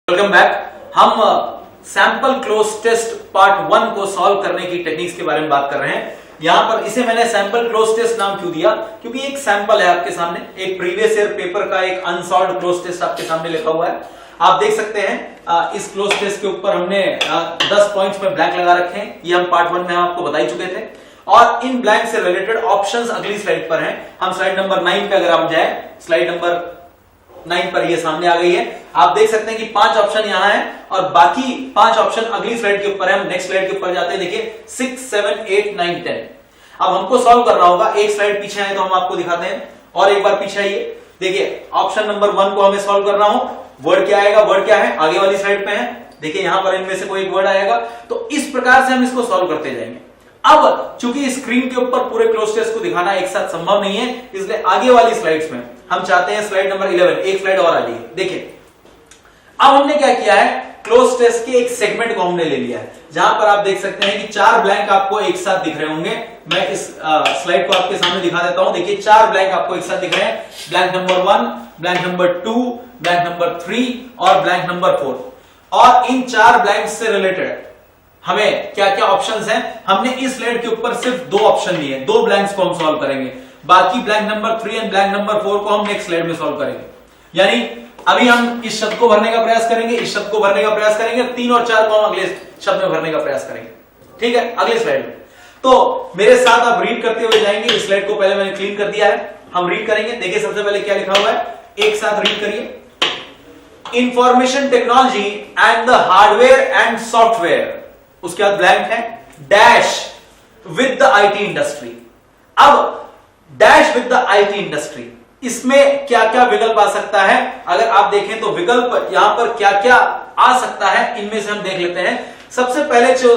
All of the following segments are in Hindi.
Welcome back. हम सैंपल क्लोज टेस्ट पार्ट 1 को सॉल्व करने की टेक्निक्स के बारे में बात कर रहे हैं। यहां पर इसे मैंने सैंपल क्लोज टेस्ट नाम क्यों दिया, क्योंकि एक सैंपल है आपके सामने, एक प्रीवियस ईयर पेपर का एक अनसॉल्व्ड क्लोज टेस्ट आपके सामने लिखा हुआ है। आप देख सकते हैं इस क्लोज टेस्ट के ऊपर हमने 10 पॉइंट्स में ब्लैंक लगा रखे हैं। ये हम पार्ट 1 में आपको बता ही चुके थे और इन ब्लैंक से रिलेटेड ऑप्शंस अगली स्लाइड पर हैं। हम स्लाइड नंबर 9 पे अगर हम जाए, स्लाइड नंबर 9 पर ये सामने आ गई है। आप देख सकते हैं कि 5 ऑप्शन यहां है और बाकी 5 ऑप्शन अगली स्लाइड के ऊपर है। हम नेक्स्ट स्लाइड के ऊपर जाते हैं। देखिए 6, 7, 8, 9, 10। अब हमको सॉल्व करना होगा। एक स्लाइड पीछे है तो हम आपको दिखाते हैं और एक बार पीछे आइए। देखिए ऑप्शन नंबर 1 को हमें सॉल्व करना हो, वर्ड क्या आएगा, वर्ड क्या है, आगे वाली स्लाइड पे है। देखिए यहां पर इनमें से कोई एक वर्ड आएगा, तो इस प्रकार से हम इसको सॉल्व करते जाएंगे। अब चूंकि स्क्रीन के ऊपर पूरे क्लोज टेस्ट को दिखाना एक साथ संभव नहीं है, इसलिए आगे वाली स्लाइड्स में हम चाहते हैं स्लाइड नंबर 11, एक स्लाइड और आ जाइए। देखिए अब हमने क्या किया है, क्लोज टेस्ट के एक सेगमेंट को हमने ले लिया है, जहां पर आप देख सकते हैं कि 4 ब्लैंक आपको एक साथ दिख रहे होंगे। मैं इस स्लाइड को आपके सामने दिखा देता हूं। देखिए 4 ब्लैंक आपको एक साथ दिख रहे हैं, blank number 1, blank number 2, blank number 3 और ब्लैंक नंबर 4। और इन 4 ब्लैंक से रिलेटेड हमें क्या क्या ऑप्शंस हैं, हमने इस स्लाइड के ऊपर सिर्फ 2 ऑप्शन लिए, 2 ब्लैंक्स को हम सॉल्व करेंगे। बाकी blank number 3 and blank number 4 को हम नेक्स्ट स्लाइड में सॉल्व करेंगे। यानी अभी हम इस शब्द को भरने का प्रयास करेंगे, इस शब्द को भरने का प्रयास करेंगे, 3 और 4 को हम अगले शब्द में भरने का प्रयास करेंगे। ठीक है, अगले स्लाइड में। तो मेरे साथ आप रीड करते हुए जाएंगे। इस स्लाइड को पहले मैंने क्लीन कर दिया है, हम रीड करेंगे। देखिए सबसे पहले क्या लिखा हुआ है, एक साथ रीड करिए। Information technology and the hardware and software, उसके बाद ब्लैंक है, dash with the IT industry. अब dash with the IT industry, इसमें क्या क्या विकल्प आ सकता है। अगर आप देखें तो विकल्प यहां पर क्या क्या आ सकता है, इनमें से हम देख लेते हैं। सबसे पहले जो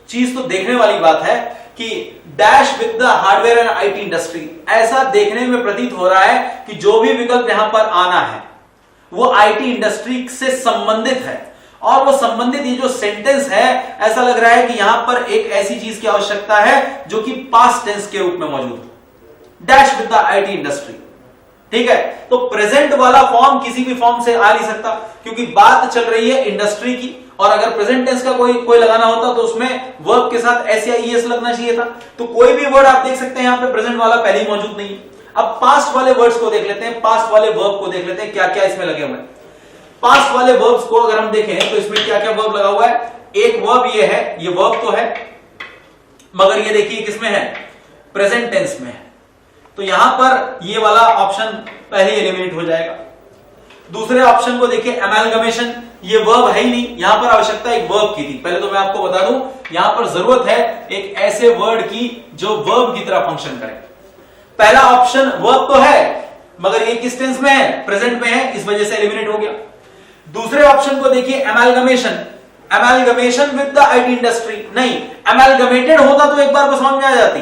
चीज तो देखने वाली बात है कि dash with the hardware and IT industry, ऐसा देखने में प्रतीत हो रहा है कि जो भी विकल्प यहां पर आना है वो आईटी इंडस्ट्री से संबंधित है। और वो संबंधित ये जो सेंटेंस है, ऐसा लग रहा है कि यहां पर एक ऐसी चीज की आवश्यकता है जो कि पास्ट टेंस के रूप में मौजूद है, dash with the IT industry. ठीक है, तो प्रेजेंट वाला फॉर्म किसी भी फॉर्म से आ नहीं सकता, क्योंकि बात चल रही है इंडस्ट्री की। और अगर प्रेजेंट टेंस का कोई लगाना होता तो उसमें वर्ब के साथ एस या ईएस लगना चाहिए था। तो कोई भी वर्ड आप देख सकते हैं यहां पे प्रेजेंट वाला पहले ही मौजूद नहीं है। अब पास्ट वाले वर्ड्स को देख लेते हैं, पास्ट वाले वर्ब को देख लेते हैं, क्या क्या इसमें लगे हुए हैं। पास्ट वाले वर्ब्स को अगर हम देखें तो इसमें क्या क्या वर्ब लगा हुआ है। एक वर्ब ये है, ये वर्ब तो है, मगर ये देखिए किसमें है, प्रेजेंट टेंस में है। तो यहां पर ये वाला ऑप्शन पहले एलिमिनेट हो जाएगा। दूसरे ऑप्शन को देखिए, एमालगमेशन, ये वर्ब है ही नहीं, यहां पर आवश्यकता एक वर्ब की थी। पहले तो मैं आपको बता दूं, यहां पर जरूरत है एक ऐसे वर्ड की जो वर्ब की तरह फंक्शन करे। पहला ऑप्शन वर्ब तो है, मगर ये किस टेंस में है, प्रेजेंट में है, इस वजह से एलिमिनेट हो गया। दूसरे ऑप्शन को देखिए, एमालगमेशन, एमालगमेशन विद द आईटी इंडस्ट्री, नहीं, एमालगमेटेड होता तो एक बार को समझ में आ जाती,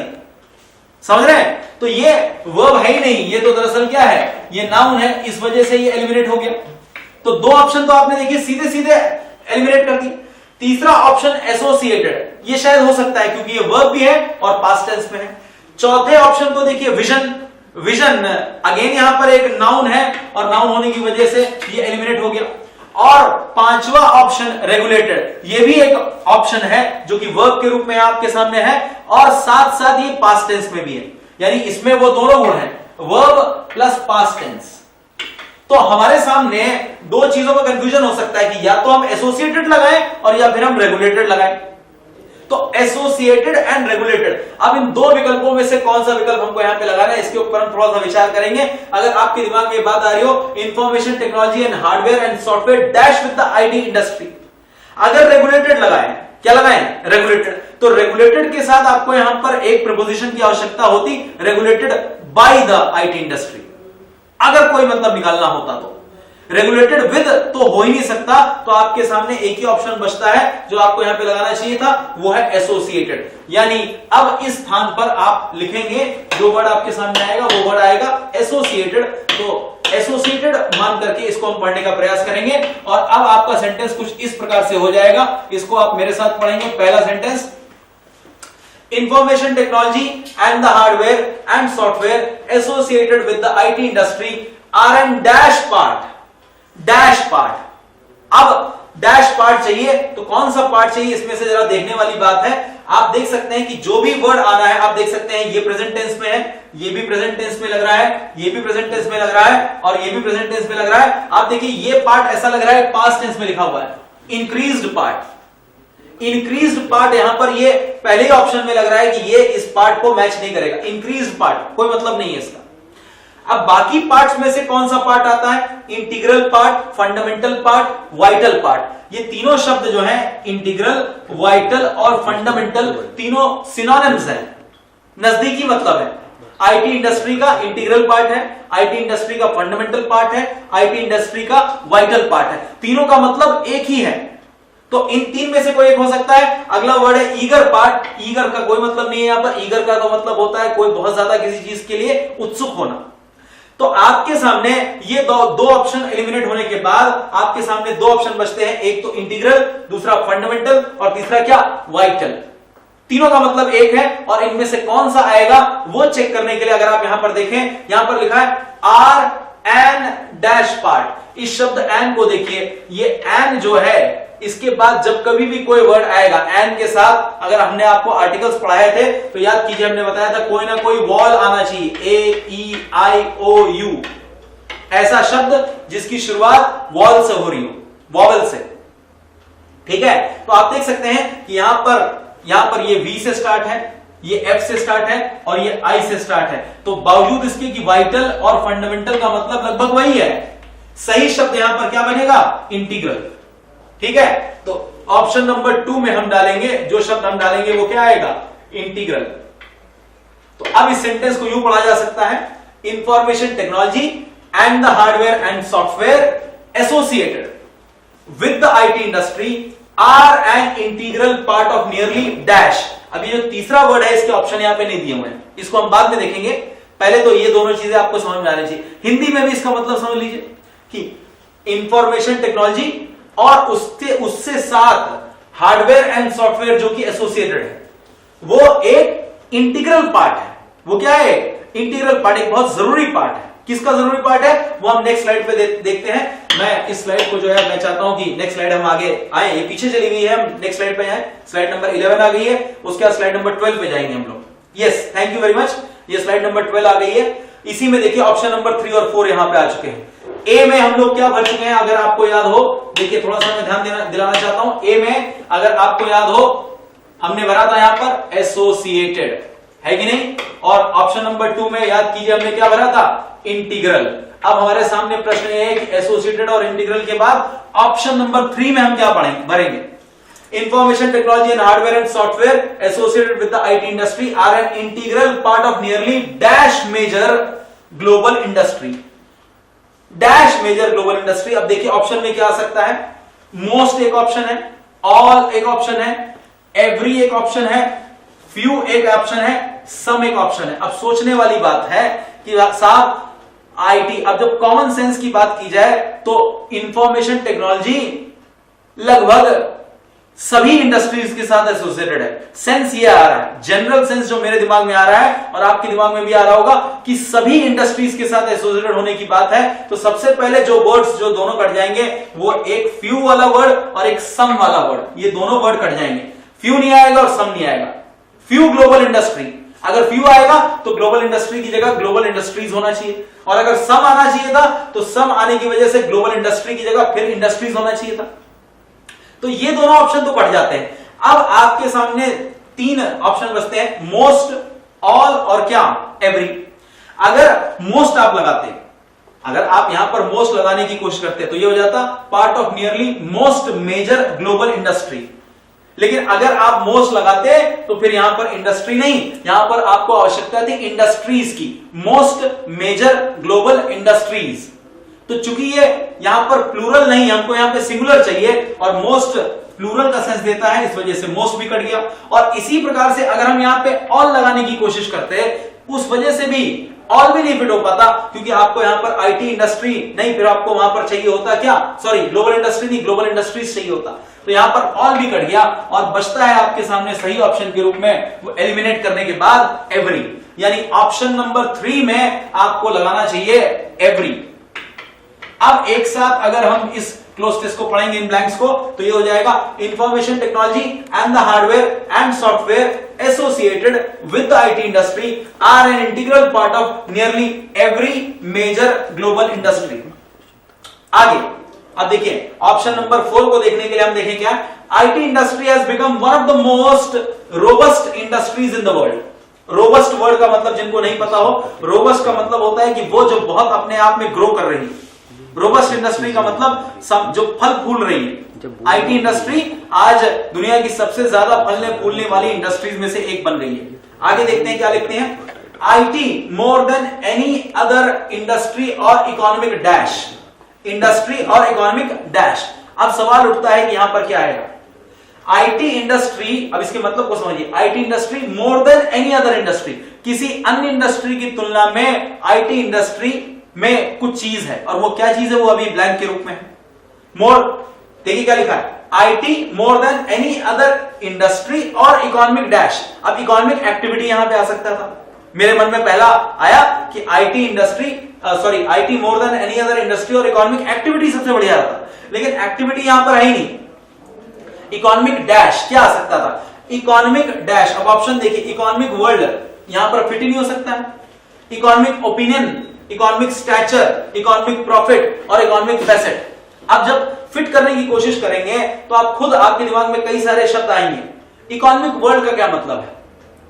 समझ रहे हैं। तो ये वर्ब है ही नहीं, ये तो दरअसल क्या है, ये नाउन है, इस वजह से ये एलिमिनेट हो गया। तो 2 ऑप्शन तो आपने देखिए सीधे सीधे एलिमिनेट कर दी। तीसरा ऑप्शन एसोसिएटेड, ये शायद हो सकता है क्योंकि ये वर्ब भी है और पास्ट टेंस में है। चौथे ऑप्शन को देखिए, विजन, विजन अगेन यहां पर एक नाउन है और नाउन होने की वजह से ये एलिमिनेट हो गया। और 5वां ऑप्शन रेगुलेटेड, ये भी एक ऑप्शन है जो कि वर्ब के रूप में आपके सामने है और साथ साथ ये पास्ट टेंस में भी है, यानी इसमें वो दोनों गुण हैं, वर्ब प्लस पास्ट टेंस। तो हमारे सामने 2 चीजों का कंफ्यूजन हो सकता है कि या तो हम एसोसिएटेड लगाएं और या फिर हम रेगुलेटेड लगाएं। तो एसोसिएटेड एंड रेगुलेटेड, अब इन 2 विकल्पों में से कौन सा विकल्प हमको यहां पे लगाना है, इसके ऊपर हम थोड़ा सा विचार करेंगे। अगर आपके दिमाग में बात आ रही हो, information technology and hardware and software dash with the IT industry, अगर रेगुलेटेड लगाएं, क्या लगाएं, रेगुलेटेड, तो रेगुलेटेड के साथ आपको यहां पर एक प्रपोजिशन की आवश्यकता होती, regulated by the IT industry, अगर कोई मतलब निकालना होता तो। रेगुलेटेड विद तो हो ही नहीं सकता, तो आपके सामने एक ही ऑप्शन बचता है जो आपको यहां पे लगाना चाहिए था, वो है एसोसिएटेड। यानी अब इस स्थान पर आप लिखेंगे, जो वर्ड आपके सामने आएगा वो वर्ड आएगा एसोसिएटेड। तो एसोसिएटेड मान करके इसको हम पढ़ने का प्रयास करेंगे और अब आपका सेंटेंस कुछ इस प्रकार से हो जाएगा। इसको आप मेरे साथ पढ़ेंगे। पहला sentence, information technology and the hardware and software associated with the IT industry are an dash part अब डैश पार्ट चाहिए, तो कौन सा पार्ट चाहिए इसमें से जरा देखने वाली बात है। आप देख सकते हैं कि जो भी वर्ड आना है, आप देख सकते हैं ये प्रेजेंट टेंस में है, ये भी प्रेजेंट टेंस में लग रहा है, ये भी प्रेजेंट टेंस में लग रहा है, और ये भी प्रेजेंट टेंस में लग रहा है। आप देखिए ये पार्ट ऐसा लग रहा है पास्ट टेंस में लिखा हुआ है, इंक्रीज्ड पार्ट। इंक्रीज्ड पार्ट यहां पर ये पहले ही ऑप्शन में लग रहा है कि ये इस पार्ट को मैच नहीं करेगा। इंक्रीज्ड पार्ट कोई मतलब नहीं है इसका। अब बाकी पार्ट्स में से कौन सा पार्ट आता है? Integral part, fundamental part, vital part. ये तीनों शब्द जो हैं, इंटीग्रल, वाइटल और फंडामेंटल, तीनों सिनोनिम्स हैं, नजदीकी मतलब है। आईटी इंडस्ट्री का इंटीग्रल पार्ट है, आईटी इंडस्ट्री का फंडामेंटल पार्ट है, आईटी इंडस्ट्री का वाइटल पार्ट है। तीनों का मतलब एक ही है, तो इन तीन में से कोई एक हो सकता है। अगला वर्ड है ईगर पार्ट। ईगर का कोई मतलब नहीं है यहां पर। ईगर का मतलब होता है कोई बहुत ज्यादा किसी चीज के लिए उत्सुक होना। तो आपके सामने ये दो ऑप्शन एलिमिनेट होने के बाद आपके सामने दो ऑप्शन बचते हैं, एक तो इंटीग्रल, दूसरा फंडामेंटल और तीसरा क्या? वाइटल। तीनों का मतलब एक है, और इनमें से कौन सा आएगा वो चेक करने के लिए अगर आप यहां पर देखें, यहां पर लिखा है आर एन डैश पार्ट। इस शब्द एन को देखिए, ये एन जो है इसके बाद जब कभी भी कोई वर्ड आएगा एन के साथ, अगर हमने आपको आर्टिकल्स पढ़ाए थे तो याद कीजिए, हमने बताया था कोई ना कोई वॉल आना चाहिए, ए ई आई ओ यू, ऐसा शब्द जिसकी शुरुआत वॉल से हो रही हो, वॉवल से। ठीक है, तो आप देख सकते हैं कि यहां पर ये वी से स्टार्ट है, ये एफ से स्टार्ट है और ये आई से स्टार्ट है। तो बावजूद इसके कि वाइटल और फंडामेंटल का मतलब लगभग वही है, सही शब्द यहां पर क्या बनेगा? इंटीग्रल। ठीक है, तो ऑप्शन नंबर 2 में हम डालेंगे, जो शब्द हम डालेंगे वो क्या आएगा? इंटीग्रल। तो अब इस सेंटेंस को यूं पढ़ा जा सकता है, information technology and the hardware and software associated with the IT industry are an integral part of nearly dash. अभी जो तीसरा वर्ड है इसके ऑप्शन यहां पे नहीं दिए हुए हैं, इसको हम बाद में देखेंगे। पहले तो ये दोनों चीजें आपको समझ में आनी चाहिए। हिंदी में भी इसका मतलब समझ लीजिए कि इंफॉर्मेशन टेक्नोलॉजी और उससे साथ हार्डवेयर एंड सॉफ्टवेयर जो कि एसोसिएटेड है, वो एक इंटीग्रल पार्ट है। वो क्या है? इंटीग्रल पार्ट, एक बहुत जरूरी पार्ट है। किसका जरूरी पार्ट है वो हम नेक्स्ट स्लाइड पे देखते हैं। मैं इस स्लाइड को जो है मैं चाहता हूं कि नेक्स्ट स्लाइड हम आगे आए, ये पीछे चली गई है, हम नेक्स्ट स्लाइड पे आए। स्लाइड नंबर 11 आ गई है, उसके बाद स्लाइड नंबर 12 पे जाएंगे हम लोग। Yes, thank you very much. ये स्लाइड नंबर 12 आ गई है। इसी में देखिए ऑप्शन नंबर 3 और 4 यहां पे आ चुके हैं। ए में हम लोग क्या भर चुके हैं, अगर आपको याद हो, देखिए थोड़ा सा मैं ध्यान दिलाना चाहता हूं। ए में अगर आपको याद हो, हमने भरा था यहां पर एसोसिएटेड, है कि नहीं? और ऑप्शन नंबर 2 में याद कीजिए हमने क्या भरा था? इंटीग्रल। अब हमारे सामने प्रश्न ये है कि एसोसिएटेड और इंटीग्रल के बाद ऑप्शन नंबर 3 में हम क्या भरेंगे? Information technology and hardware and software associated with the IT industry are an integral part of nearly dash major global industry. Dash major global industry. अब देखिए ऑप्शन में क्या आ सकता है? मोस्ट एक ऑप्शन है, ऑल एक ऑप्शन है, एवरी एक ऑप्शन है, फ्यू एक ऑप्शन है, सम एक ऑप्शन है। अब सोचने वाली बात है कि साहब आईटी, अब जब कॉमन सेंस की बात की जाए तो इंफॉर्मेशन टेक्नोलॉजी लगभग सभी इंडस्ट्रीज के साथ एसोसिएटेड है। सेंस ये आ रहा है, जनरल सेंस जो मेरे दिमाग में आ रहा है और आपके दिमाग में भी आ रहा होगा कि सभी इंडस्ट्रीज के साथ एसोसिएटेड होने की बात है। तो सबसे पहले जो वर्ड्स जो दोनों कट जाएंगे वो एक फ्यू वाला वर्ड और एक सम वाला वर्ड, ये दोनों वर्ड कट जाएंगे। फ्यू नहीं आएगा और सम नहीं आएगा। फ्यू ग्लोबल इंडस्ट्री, अगर फ्यू आएगा तो ग्लोबल इंडस्ट्री की जगह ग्लोबल इंडस्ट्रीज होना चाहिए, और अगर सम आना चाहिए था तो सम आने की वजह से ग्लोबल इंडस्ट्री की जगह फिर इंडस्ट्रीज होना चाहिए था। तो ये दोनों ऑप्शन तो कट जाते हैं। अब आपके सामने 3 ऑप्शन बचते हैं, मोस्ट, ऑल और क्या? एवरी। अगर मोस्ट आप लगाते, अगर आप यहां पर मोस्ट लगाने की कोशिश करते तो ये हो जाता part of nearly most major global industry. लेकिन अगर आप मोस्ट लगाते तो फिर यहां पर इंडस्ट्री नहीं, यहां पर आपको आवश्यकता थी इंडस्ट्रीज की, मोस्ट मेजर ग्लोबल इंडस्ट्रीज। तो चूंकि ये यहां पर प्लूरल नहीं, हमको यहां पे सिंगुलर चाहिए और मोस्ट प्लूरल का सेंस देता है, इस वजह से मोस्ट भी कट गया। और इसी प्रकार से अगर हम यहां पे ऑल लगाने की कोशिश करते उस वजह से भी ऑल भी नहीं फिट हो पाता, क्योंकि आपको यहां पर आईटी इंडस्ट्री नहीं, फिर आपको वहां पर चाहिए होता क्या? सॉरी, ग्लोबल इंडस्ट्री नहीं, ग्लोबल इंडस्ट्रीज चाहिए होता। तो यहां पर ऑल भी कट गया और बचता है आपके सामने सही ऑप्शन के रूप में वो एलिमिनेट करने के बाद एवरी, यानी ऑप्शन नंबर 3 में आपको लगाना चाहिए एवरी। अब एक साथ अगर हम इस क्लोज टेस्ट को पढ़ेंगे, इन ब्लैंक्स को, तो ये हो जाएगा information technology and the hardware and software associated with the IT industry are an integral part of nearly every major global industry. आगे अब देखिए ऑप्शन नंबर 4 को देखने के लिए हम देखें क्या, IT industry has become one of the most robust industries in the world. Robust word का मतलब जिनको नहीं पता हो, रोबस्ट का मतलब होता है कि वो जो बहुत अपने आप में ग्रो कर रही है। रोबस्ट इंडस्ट्री का मतलब जो फल फूल रही है। आईटी इंडस्ट्री आज दुनिया की सबसे ज्यादा फलने फूलने वाली इंडस्ट्रीज में से एक बन गई है। आगे देखते हैं क्या लिखते हैं, IT more than any other industry और इकोनॉमिक डैश, इंडस्ट्री और इकोनॉमिक डैश। अब सवाल उठता है कि यहां पर क्या आएगा, आईटी इंडस्ट्री, अब इसके मतलब को समझिए, IT industry more than any other industry, किसी अन्य इंडस्ट्री की तुलना में आईटी इंडस्ट्री में कुछ चीज है, और वो क्या चीज है वो अभी ब्लैंक के रूप में है। मोर, देखिए क्या लिखा है, IT more than any other industry और इकोनॉमिक डैश। अब इकोनॉमिक एक्टिविटी यहां पे आ सकता था, मेरे मन में पहला आया कि IT industry sorry IT more than any other industry और इकोनॉमिक एक्टिविटी सबसे बढ़िया था, लेकिन एक्टिविटी यहां पर है ही नहीं। इकोनॉमिक डैश क्या आ सकता था, इकोनॉमिक डैश। अब ऑप्शन देखिए, इकोनॉमिक वर्ल्ड यहां पर फिट ही नहीं हो सकता है, economic opinion, economic stature, economic profit और इकोनॉमिक फैसेट। अब जब फिट करने की कोशिश करेंगे तो आप खुद आपके दिमाग में कई सारे शब्द आएंगे। इकोनॉमिक वर्ल्ड का क्या मतलब है,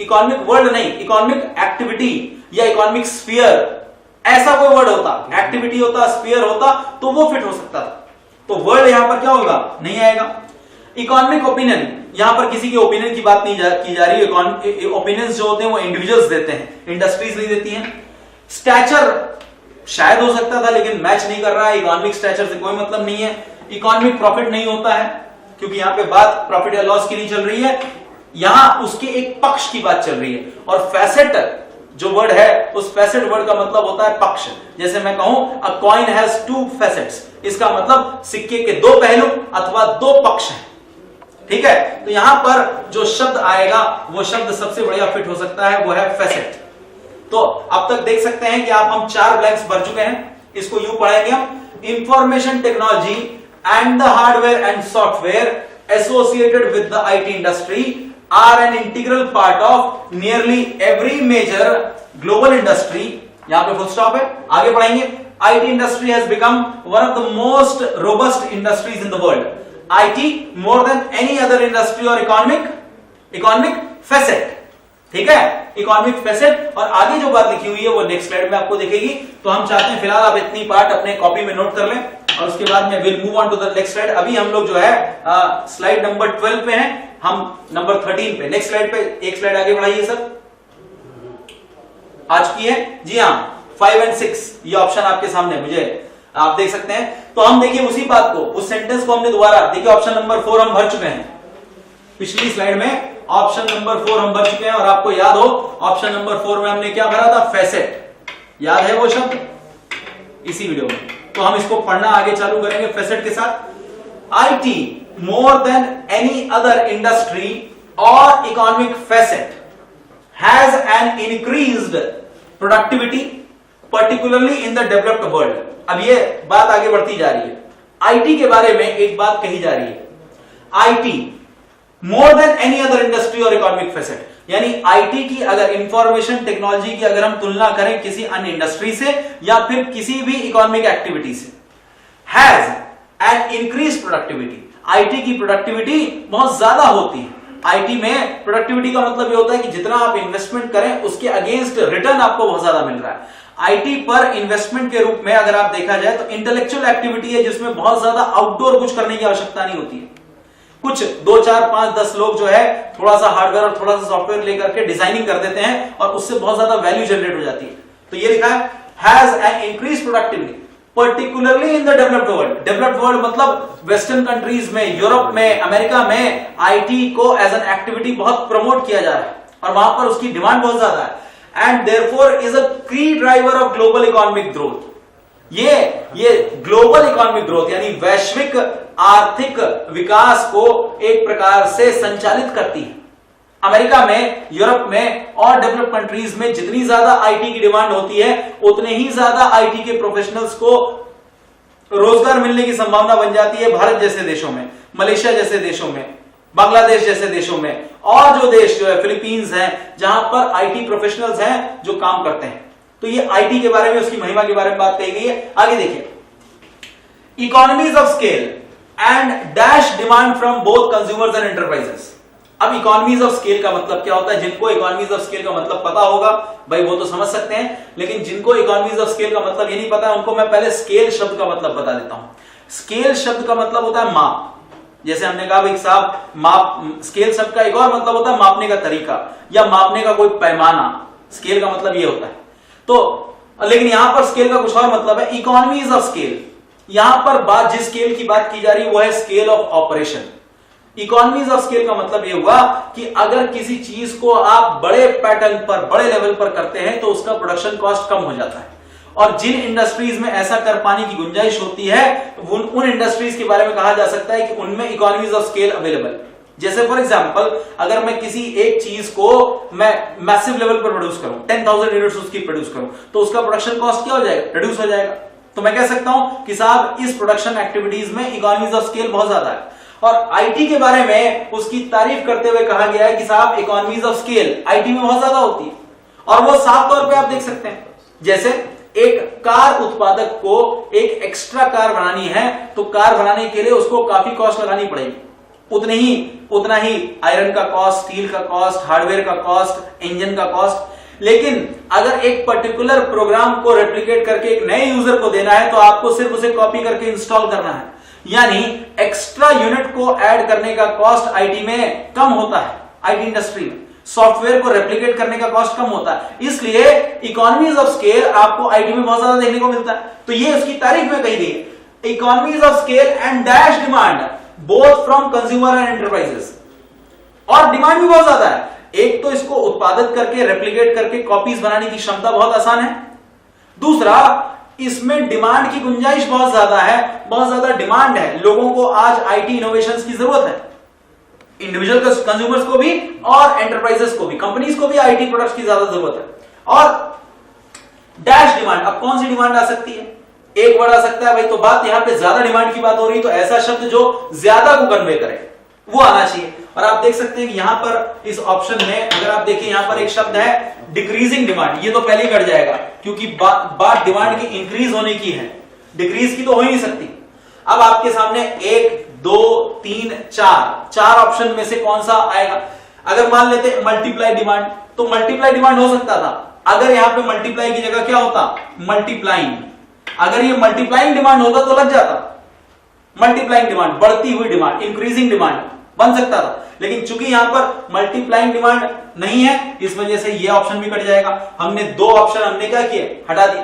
इकोनॉमिक वर्ल्ड नहीं, इकोनॉमिक एक्टिविटी या इकोनॉमिक स्फीयर, ऐसा कोई वर्ड होता, एक्टिविटी होता, स्फीयर होता तो वो फिट हो सकता था। तो वर्ल्ड यहां पर क्या होगा, नहीं आएगा। इकोनॉमिक ओपिनियन, यहां पर किसी के ओपिनियन की बात नहीं की जा रही है, ओपिनियंस जो होते हैं वो इंडिविजुअल्स देते हैं, इंडस्ट्रीज नहीं देती हैं। स्टैचर शायद हो सकता था लेकिन मैच नहीं कर रहा है, इकोनॉमिक स्टैचर से कोई मतलब नहीं है। इकोनॉमिक प्रॉफिट नहीं होता है क्योंकि यहां पे बात प्रॉफिट या लॉस की नहीं चल रही है, यहां उसके एक पक्ष की बात चल रही है। और फैसेट जो वर्ड है, उस फैसेट वर्ड का मतलब होता है पक्ष। जैसे मैं कहूं a coin has two facets, इसका मतलब सिक्के के दो पहलू अथवा दो पक्ष हैं, ठीक है। तो यहां पर जो शब्द आएगा वो शब्द सबसे बढ़िया फिट हो सकता है, वो है फैसेट। तो अब तक देख सकते हैं कि हम 4 ब्लैंक्स भर चुके हैं। इसको यूं पढ़ेंगे हम, information technology and the hardware and software associated with the IT industry are an integral part of nearly every major global industry। यहां पे फुल स्टॉप है, आगे पढ़ेंगे। IT industry has become one of the most robust industries in the world। IT more than any other industry or economic facet, ठीक है, इकोनॉमिक फैसेट। और आगे जो बात लिखी हुई है वो नेक्स्ट स्लाइड में आपको दिखेगी। तो हम चाहते हैं फिलहाल आप इतनी पार्ट अपने कॉपी में नोट कर लें और उसके बाद में will move on to the next slide. अभी हम लोग जो है स्लाइड नंबर 12 पे हैं, हम नंबर 13 पे। नेक्स्ट स्लाइड पे एक स्लाइड आगे बढ़ाइए सर, आज की है जी हाँ 5 और 6, ये ऑप्शन आपके सामने मुझे आप देख सकते हैं। तो हम देखिए उसी बात को, उस सेंटेंस को हमने दोबारा देखिए, ऑप्शन नंबर 4 हम भर चुके हैं पिछली स्लाइड में, ऑप्शन नंबर 4 हम भर चुके हैं। और आपको याद हो ऑप्शन नंबर 4 में हमने क्या भरा था, फैसेट, याद है वो शब्द इसी वीडियो में। तो हम इसको पढ़ना आगे चालू करेंगे फैसेट के साथ। IT more than any other industry और economic facet has an increased productivity particularly in the developed world. अब ये बात आगे बढ़ती जा रही है, आईटी के बारे में एक बात कही जा रही है, IT more than any other industry और इकोनॉमिक फैसेट, यानी आईटी की अगर इंफॉर्मेशन टेक्नोलॉजी की अगर हम तुलना करें किसी अन्य इंडस्ट्री से या फिर किसी भी इकोनॉमिक एक्टिविटी से, has an increase productivity, IT की प्रोडक्टिविटी बहुत ज्यादा होती है। आईटी में प्रोडक्टिविटी का मतलब ये होता है कि जितना आप इन्वेस्टमेंट करें उसके अगेंस्ट रिटर्न आपको बहुत ज्यादा मिल रहा है। आईटी पर इन्वेस्टमेंट के रूप में अगर आप देखा जाए तो इंटेलेक्चुअल एक्टिविटी है जिसमें बहुत ज्यादा आउटडोर कुछ करने की आवश्यकता नहीं होती है। कुछ 2, 4, 5, 10 लोग जो है थोड़ा सा हार्डवेयर और थोड़ा सा सॉफ्टवेयर लेकर के डिजाइनिंग कर देते हैं और उससे बहुत ज्यादा वैल्यू जनरेट हो जाती है। तो ये लिखा है has an increase productivity particularly in the developed world. Developed world मतलब वेस्टर्न कंट्रीज में, यूरोप में, अमेरिका में आईटी को एज एन एक्टिविटी बहुत प्रमोट किया जा रहा है और वहां पर उसकी डिमांड बहुत ज्यादा है एंड देयरफॉर इज अ की driver of global economic growth. ये ग्लोबल इकोनॉमिक ग्रोथ यानी वैश्विक आर्थिक विकास को एक प्रकार से संचालित करती है। अमेरिका में, यूरोप में और डेवलप कंट्रीज में जितनी ज्यादा आईटी की डिमांड होती है उतने ही ज्यादा आईटी के प्रोफेशनल्स को रोजगार मिलने की संभावना बन जाती है भारत जैसे देशों में, मलेशिया जैसे देशों में, बांग्लादेश जैसे देशों में, और जो देश जो है फिलीपींस हैं, जहां पर आईटी प्रोफेशनल्स हैं जो काम करते हैं। तो ये आईटी के बारे में, उसकी महिमा के बारे में बात कही गई है। आगे देखिए, economies of scale and dash demand from both consumers and enterprises. अब इकोनॉमीज ऑफ स्केल का मतलब क्या होता है? जिनको इकोनॉमीज ऑफ स्केल का मतलब पता होगा भाई वो तो समझ सकते हैं, लेकिन जिनको इकोनॉमीज ऑफ स्केल का मतलब ये नहीं पता है उनको मैं पहले स्केल शब्द का मतलब बता देता हूं। स्केल शब्द का मतलब होता है माप। जैसे हमने कहा भाई साहब, माप, स्केल शब्द का एक और मतलब होता है मापने का तरीका या मापने का कोई पैमाना। स्केल का मतलब ये होता है। तो लेकिन यहां पर स्केल का कुछ और मतलब है, इकोनॉमीज ऑफ स्केल। यहां पर बात जिस स्केल की बात की जा रही है वो है scale of operation. Economies of scale का मतलब यह हुआ कि अगर किसी चीज को आप बड़े पैटर्न पर, बड़े लेवल पर करते हैं तो उसका प्रोडक्शन कॉस्ट कम हो जाता है, और जिन इंडस्ट्रीज में ऐसा कर पाने की गुंजाइश होती है उन इंडस्ट्रीज के बारे में कहा जा सकता है कि उनमें इकोनॉमीज ऑफ स्केल अवेलेबल। जैसे फॉर एग्जांपल, अगर मैं किसी एक चीज को मैं मैसिव लेवल पर प्रोड्यूस करूं, 10,000 यूनिट्स उसकी प्रोड्यूस करूं, तो उसका प्रोडक्शन कॉस्ट क्या हो जाएगा? रिड्यूस हो जाएगा। तो मैं कह सकता हूं कि साहब इस प्रोडक्शन एक्टिविटीज में इकोनॉमीज ऑफ स्केल बहुत ज्यादा है। और आईटी के बारे में उसकी तारीफ करते हुए कहा गया है कि साहब इकोनॉमीज ऑफ स्केल आईटी में बहुत ज्यादा होती है, और वो साफ तौर पे आप देख सकते हैं। जैसे एक कार उत्पादक को एक एक्स्ट्रा कार बनानी है तो कार बनाने के लिए उसको काफी कॉस्ट लगानी पड़ेगी, उतना ही आयरन का कॉस्ट, स्टील का कॉस्ट, हार्डवेयर का कॉस्ट, इंजन का कॉस्ट। लेकिन अगर एक पर्टिकुलर प्रोग्राम को रेप्लिकेट करके एक नए यूजर को देना है तो आपको सिर्फ उसे कॉपी करके इंस्टॉल करना है, यानी एक्स्ट्रा यूनिट को ऐड करने का कॉस्ट आईटी में कम होता है। आईटी इंडस्ट्री में सॉफ्टवेयर को रेप्लिकेट करने का कॉस्ट कम होता है, इसलिए इकोनॉमीज ऑफ स्केल आपको आईटी में बहुत ज्यादा देखने को मिलता है। तो ये उसकी तारीफ में कही गई है, economies of scale and dash demand both from consumer and enterprises. और डिमांड भी बहुत ज्यादा है। एक तो इसको उत्पादित करके, रेप्लिकेट करके कॉपीज बनाने की क्षमता बहुत आसान है। दूसरा, इसमें डिमांड की गुंजाइश बहुत ज्यादा है, बहुत ज्यादा डिमांड है। लोगों को आज आईटी इनोवेशंस की जरूरत है, इंडिविजुअल कंज्यूमर्स को भी और एंटरप्राइजेस को भी, कंपनीज को भी आईटी प्रोडक्ट्स की ज्यादा जरूरत है। और डैश डिमांड, अब कौन सी डिमांड आ सकती है? एक वर्ड आ सकता है भाई, तो बात यहां पे ज्यादा डिमांड की बात हो रही है तो ऐसा शब्द जो ज्यादा को कन्वे करे वो आना चाहिए। और आप देख सकते हैं कि यहां पर इस ऑप्शन में अगर आप देखिए, यहां पर एक शब्द है डिक्रीजिंग डिमांड। ये तो पहले ही कट जाएगा क्योंकि बात डिमांड की इंक्रीज होने की है, डिक्रीज की तो हो ही नहीं सकती। अब आपके सामने 1, 2, 3, 4 ऑप्शन में से कौन सा आएगा? अगर मान लेते मल्टीप्लाई डिमांड, तो मल्टीप्लाई डिमांड हो सकता था अगर यहां पे मल्टीप्लाई की जगह क्या होता? मल्टीप्लाइंग। अगर ये मल्टीप्लाइंग डिमांड होता तो लग जाता। मल्टीप्लाइंग डिमांड, बढ़ती हुई डिमांड, इंक्रीजिंग डिमांड बन सकता था, लेकिन चूंकि यहां पर मल्टीप्लाइंग डिमांड नहीं है इस वजह से ये ऑप्शन भी कट जाएगा। हमने 2 ऑप्शन हमने क्या किए? हटा दिए।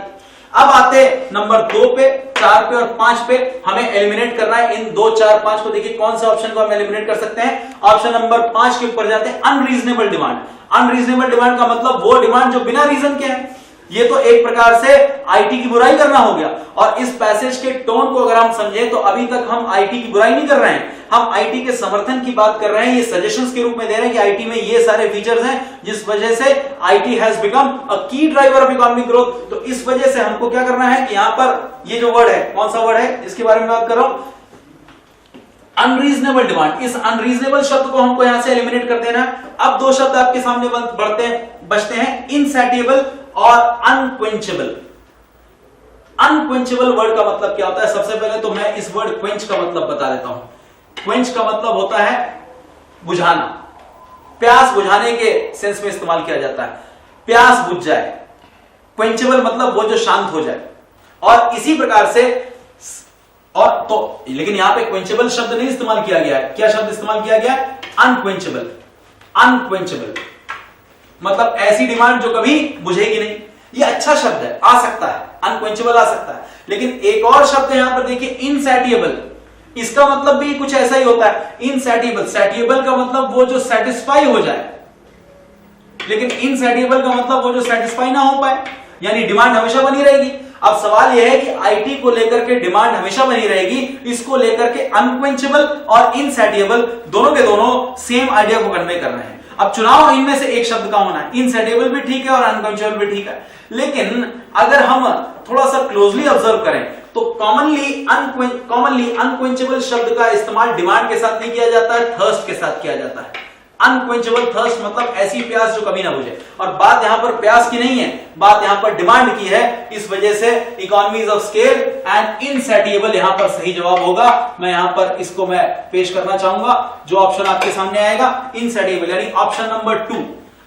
अब आते नंबर 2 पे, 4 पे और 5 पे। हमें एलिमिनेट करना है इन 2, 4, 5 को। देखिए कौन से ऑप्शन को हम एलिमिनेट कर सकते हैं। ऑप्शन नंबर 5 के ऊपर जाते हैं, अनरीजनेबल डिमांड। अनरीजनेबल डिमांड का मतलब वो डिमांड जो बिना रीजन के है। ये तो एक प्रकार से आईटी की बुराई करना हो गया। और इस पैसेज के टोन को अगर हम समझे तो अभी तक हम आईटी की बुराई नहीं कर रहे हैं, हम आईटी के समर्थन की बात कर रहे हैं। ये सजेशंस के रूप में दे रहे हैं कि आईटी में ये सारे फीचर्स हैं जिस वजह से आईटी हैज बिकम अ की ड्राइवर ऑफ इकोनॉमिक ग्रोथ। तो इस वजह से हमको क्या करना है कि यहां पर ये जो वर्ड है, कौन सा वर्ड है इसके बारे में बात कर रहा हूं, अनरीजनेबल डिमांड। इस अनरीजनेबल शब्द को हमको यहां से एलिमिनेट कर देना है। अब 2 शब्द आपके सामने बचते हैं, इनसैटिएबल और अनक्वेंचेबल। अनक्वेंचेबल वर्ड का मतलब क्या होता है? सबसे पहले तो मैं इस वर्ड क्वेंच का मतलब बता देता हूं। क्वेंच का मतलब होता है बुझाना, प्यास बुझाने के सेंस में इस्तेमाल किया जाता है, प्यास बुझ जाए। क्वेंचेबल मतलब वो जो शांत हो जाए। और इसी प्रकार से और तो, लेकिन यहां पे क्वेंचेबल शब्द नहीं इस्तेमाल किया गया है। क्या शब्द इस्तेमाल किया गया? अनक्वेंचेबल। अनक्वेंचेबल मतलब ऐसी डिमांड जो कभी बुझेगी नहीं। ये अच्छा शब्द है, आ सकता है, अनक्वेंचेबल आ सकता है। लेकिन एक और शब्द यहां पर देखिए, इनसैटिएबल। इसका मतलब भी कुछ ऐसा ही होता है, इनसैटिएबल। सैटिएबल का मतलब वो जो सेटिस्फाई हो जाए, लेकिन इनसैटिएबल का मतलब वो जो सेटिस्फाई ना हो पाए, यानी डिमांड हमेशा बनी रहेगी। अब सवाल यह है कि आईटी को लेकर के डिमांड हमेशा बनी रहेगी, इसको लेकर के अनक्वेंचेबल और इनसैटिएबल दोनों के दोनों सेम आइडिया को कन्वे कर रहे हैं। अब चुनाव इनमें से एक शब्द का होना है। इनसैटिएबल भी ठीक है और अनक्वेंचेबल भी ठीक है, लेकिन अगर हम थोड़ा सा क्लोजली ऑब्जर्व करें तो कॉमनली अनक्वेंचेबल शब्द का इस्तेमाल डिमांड के साथ नहीं किया जाता है, थर्स्ट के साथ किया जाता है। अनक्वेंचेबल थर्स्ट मतलब ऐसी प्यास जो कभी ना बुझे, और बात यहां पर प्यास की नहीं है, बात यहां पर डिमांड की है। इस वजह से इकोनॉमीज ऑफ स्केल एंड इनसैटिएबल यहां पर सही जवाब होगा। मैं यहां पर इसको मैं पेश करना चाहूंगा, जो ऑप्शन आपके सामने आएगा इनसैटिएबल, यानी ऑप्शन नंबर 2।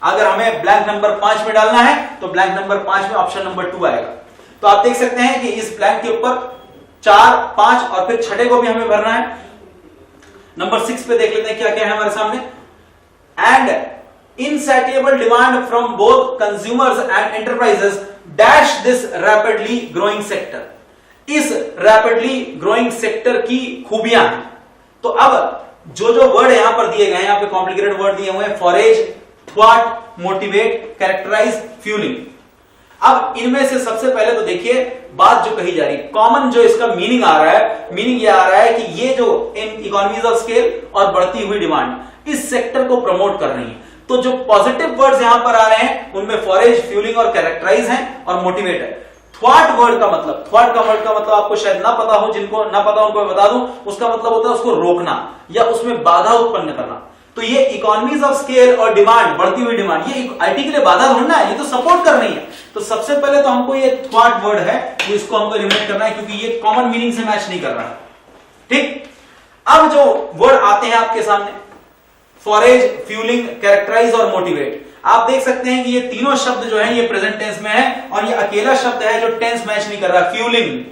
अगर हमें ब्लैंक नंबर 5 में डालना है तो ब्लैंक नंबर 5 में ऑप्शन नंबर 2 आएगा। तो आप देख सकते हैं कि इस ब्लैंक के ऊपर 4, 5 और फिर छठे को भी हमें भरना है। नंबर 6 पे देख लेते हैं क्या क्या है हमारे सामने। And insatiable demand from both consumers and enterprises dash this rapidly growing sector। इस rapidly growing sector की खूबियां हैं। तो अब जो वर्ड यहां पर दिए गए हैं, यहां पे कॉम्प्लिकेटेड वर्ड दिए हुए हैं, फॉरेज, थ्वाट, मोटिवेट, कैरेक्टराइज, फ्यूलिंग। अब इनमें से सबसे पहले तो देखिए बात जो कही जा रही है, कॉमन जो इसका मीनिंग आ रहा है, मीनिंग ये आ रहा है कि ये जो इन इकोनॉमीज ऑफ स्केल और बढ़ती हुई डिमांड इस सेक्टर को प्रमोट कर रही है। तो जो पॉजिटिव वर्ड्स यहां पर आ रहे हैं उनमें फॉरेज, फ्यूलिंग और कैरेक्टराइज हैं, और मोटिवेट है। थ्वाट वर्ड का मतलब आपको शायद ना पता हो, जिनको ना पता उनको मैं बता दूं, उसका मतलब होता है उसको रोकना या उसमें बाधा उत्पन्न करना। तो ये इकोनॉमीज ऑफ स्केल और डिमांड, बढ़ती हुई डिमांड, ये आईटी के लिए बाधा ढूंढना है, ये तो सपोर्ट कर रही है। तो सबसे पहले तो हमको ये थ्वाट वर्ड है वो इसको हमको एलिमिनेट करना है, क्योंकि ये कॉमन मीनिंग से मैच नहीं कर रहा है। ठीक, अब जो वर्ड आते हैं आपके सामने, फॉरेज, फ्यूलिंग, कैरेक्टराइज और मोटिवेट, आप देख सकते हैं कि ये तीनों शब्द जो है ये प्रेजेंट टेंस में है, और ये अकेला शब्द है जो टेंस मैच नहीं कर रहा। फ्यूलिंग,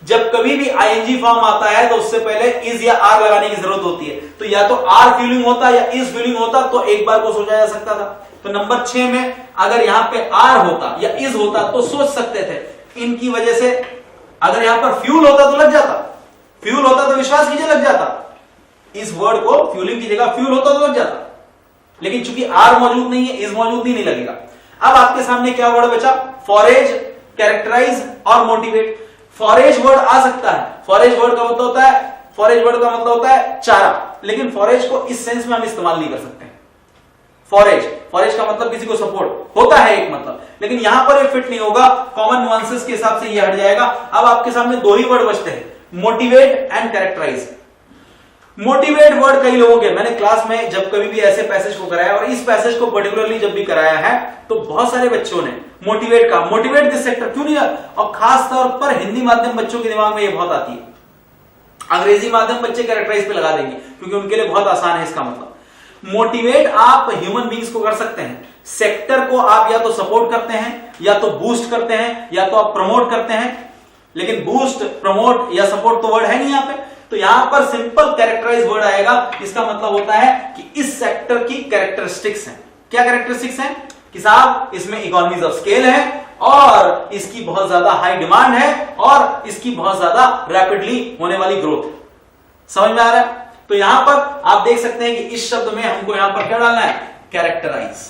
जब कभी भी आईएनजी फॉर्म आता है तो उससे पहले इज या आर लगाने की जरूरत होती है। तो या तो आर फ्यूलिंग होता या इज फ्यूलिंग होता, तो एक बार को सोचा जा सकता था। तो नंबर 6 में अगर यहां पे आर होता या इज होता तो सोच सकते थे। इनकी वजह से अगर यहां पर फ्यूल होता तो लग जाता, फ्यूल होता तो विश्वास कीजिए लग जाता। इस वर्ड को फ्यूलिंग की जगह फ्यूल होता तो लग जाता, लेकिन चूंकि आर मौजूद नहीं है, इज मौजूद नहीं लगेगा। अब आपके सामने क्या वर्ड बचा? फॉरेज, कैरेक्टराइज और मोटिवेट। फॉरेज वर्ड आ सकता है, फॉरेज वर्ड का मतलब होता है चारा, लेकिन फॉरेज को इस सेंस में हम इस्तेमाल नहीं कर सकते। फॉरेज का मतलब किसी को सपोर्ट होता है एक मतलब, लेकिन यहां पर ये फिट नहीं होगा, कॉमन नुआंसेस के हिसाब से ये हट जाएगा। अब आपके सामने दो ही वर्ड बचते हैं, motivate and characterise. Motivate word कई लोगों के, मैंने क्लास में जब कभी भी ऐसे पैसेज को कराया, और इस पैसेज को पर्टिकुलरली जब भी कराया है, तो बहुत सारे बच्चों ने मोटिवेट दिस सेक्टर क्यों नहीं, और खास तौर पर हिंदी माध्यम बच्चों के दिमाग में ये बहुत आती है। अंग्रेजी माध्यम बच्चे कैरेक्टराइज पे लगा देंगे क्योंकि उनके लिए बहुत आसान है इसका मतलब। मोटिवेट आप ह्यूमन बींग्स को कर सकते हैं, सेक्टर को आप या तो सपोर्ट करते हैं, या तो बूस्ट करते हैं, या तो आप प्रमोट करते हैं, लेकिन बूस्ट, प्रमोट या सपोर्ट तो वर्ड है नहीं यहां पे। तो यहां पर सिंपल कैरेक्टराइज वर्ड आएगा। इसका मतलब होता है कि इस सेक्टर की कैरेक्टरिस्टिक्स हैं। क्या कैरेक्टरिस्टिक्स हैं कि साहब इसमें इकोनॉमीज ऑफ स्केल है, और इसकी बहुत ज्यादा हाई डिमांड है, और इसकी बहुत ज्यादा रैपिडली होने वाली ग्रोथ। समझ में आ रहा है? तो यहां पर आप देख सकते हैं कि इस शब्द में हमको यहां पर क्या डालना है? कैरेक्टराइज।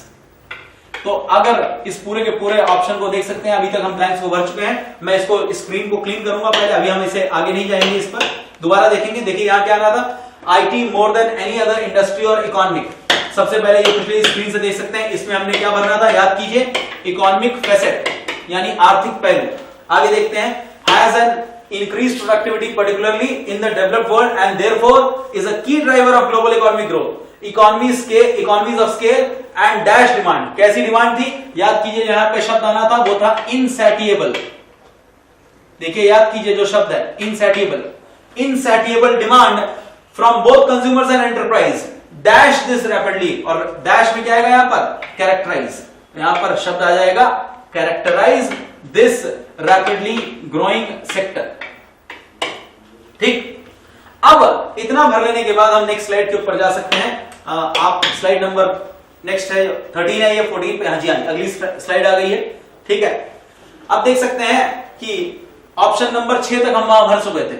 तो अगर इस पूरे के पूरे ऑप्शन को देख सकते हैं, अभी तक हम ब्लैंक्स को भर चुके हैं। मैं इसको स्क्रीन को क्लीन करूंगा पहले, अभी हम इसे आगे नहीं जाएंगे, इस पर दोबारा देखेंगे। देखिए यहां क्या रहा था, IT more than any other industry और इकोनॉमिक। सबसे पहले ये पिछली स्क्रीन से देख सकते हैं, इसमें हमने क्या भरना था, याद कीजिए, इकोनॉमिक फैसेट यानी आर्थिक पहलू। आगे देखते हैं, has an increased productivity particularly in the developed world and therefore is a key driver of global economic growth. Economies of scale and dash demand. कैसी डिमांड थी? याद कीजिए, यहां पे शब्द आना था वो था insatiable। देखिए याद कीजिए जो शब्द है insatiable demand from both consumers and enterprise dash this rapidly, और dash में क्या आएगा यहां पर? characterize। यहां पर शब्द आ जाएगा characterize this rapidly growing sector। ठीक, अब इतना भर लेने के बाद हम नेक्स्ट स्लाइड के ऊपर जा सकते हैं। आप स्लाइड नंबर नेक्स्ट है 13 है या 14 पे? हाँ जी, अगली स्लाइड आ गई है। ठीक है, अब देख सकते हैं कि ऑप्शन नंबर 6 तक हम वहां भर चुके थे।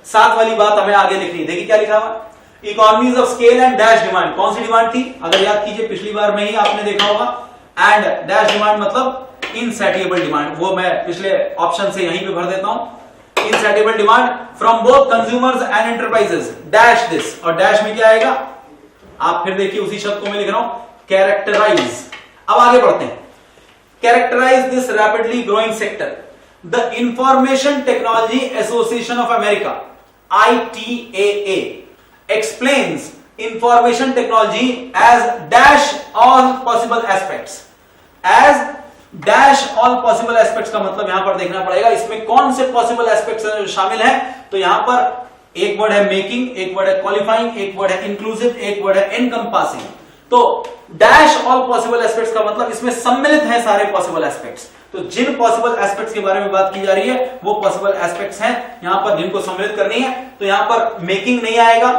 7 वाली बात हमें आगे लिखनी। देखिए क्या लिखा हुआ, economies of scale and dash demand. कौन सी डिमांड थी? अगर याद कीजिए पिछली बार में ही आपने देखा होगा, एंड डैश डिमांड मतलब इनसैटिएबल डिमांड। वो मैं पिछले ऑप्शन से यहीं पे भर देता हूं, insatiable demand from both consumers and enterprises dash this, और डैश में क्या आएगा? आप फिर देखिए उसी शब्द को मैं लिख रहा हूं, कैरेक्टराइज। अब आगे बढ़ते हैं, characterise this rapidly growing sector. The information technology association of America ITAA explains information technology as dash all possible aspects. as dash all possible aspects का मतलब यहां पर देखना पड़ेगा इसमें कौन से possible aspects शामिल हैं। तो यहां पर एक वर्ड है मेकिंग, एक वर्ड है क्वालिफाइंग, एक वर्ड है इंक्लूसिव, एक वर्ड है एनकंपासिंग। तो डैश ऑल पॉसिबल एस्पेक्ट्स का मतलब इसमें सम्मिलित है सारे पॉसिबल एस्पेक्ट्स। तो जिन पॉसिबल एस्पेक्ट्स के बारे में बात की जा रही है वो पॉसिबल एस्पेक्ट्स हैं यहां पर जिनको सम्मिलित करनी है। तो यहां पर मेकिंग नहीं आएगा,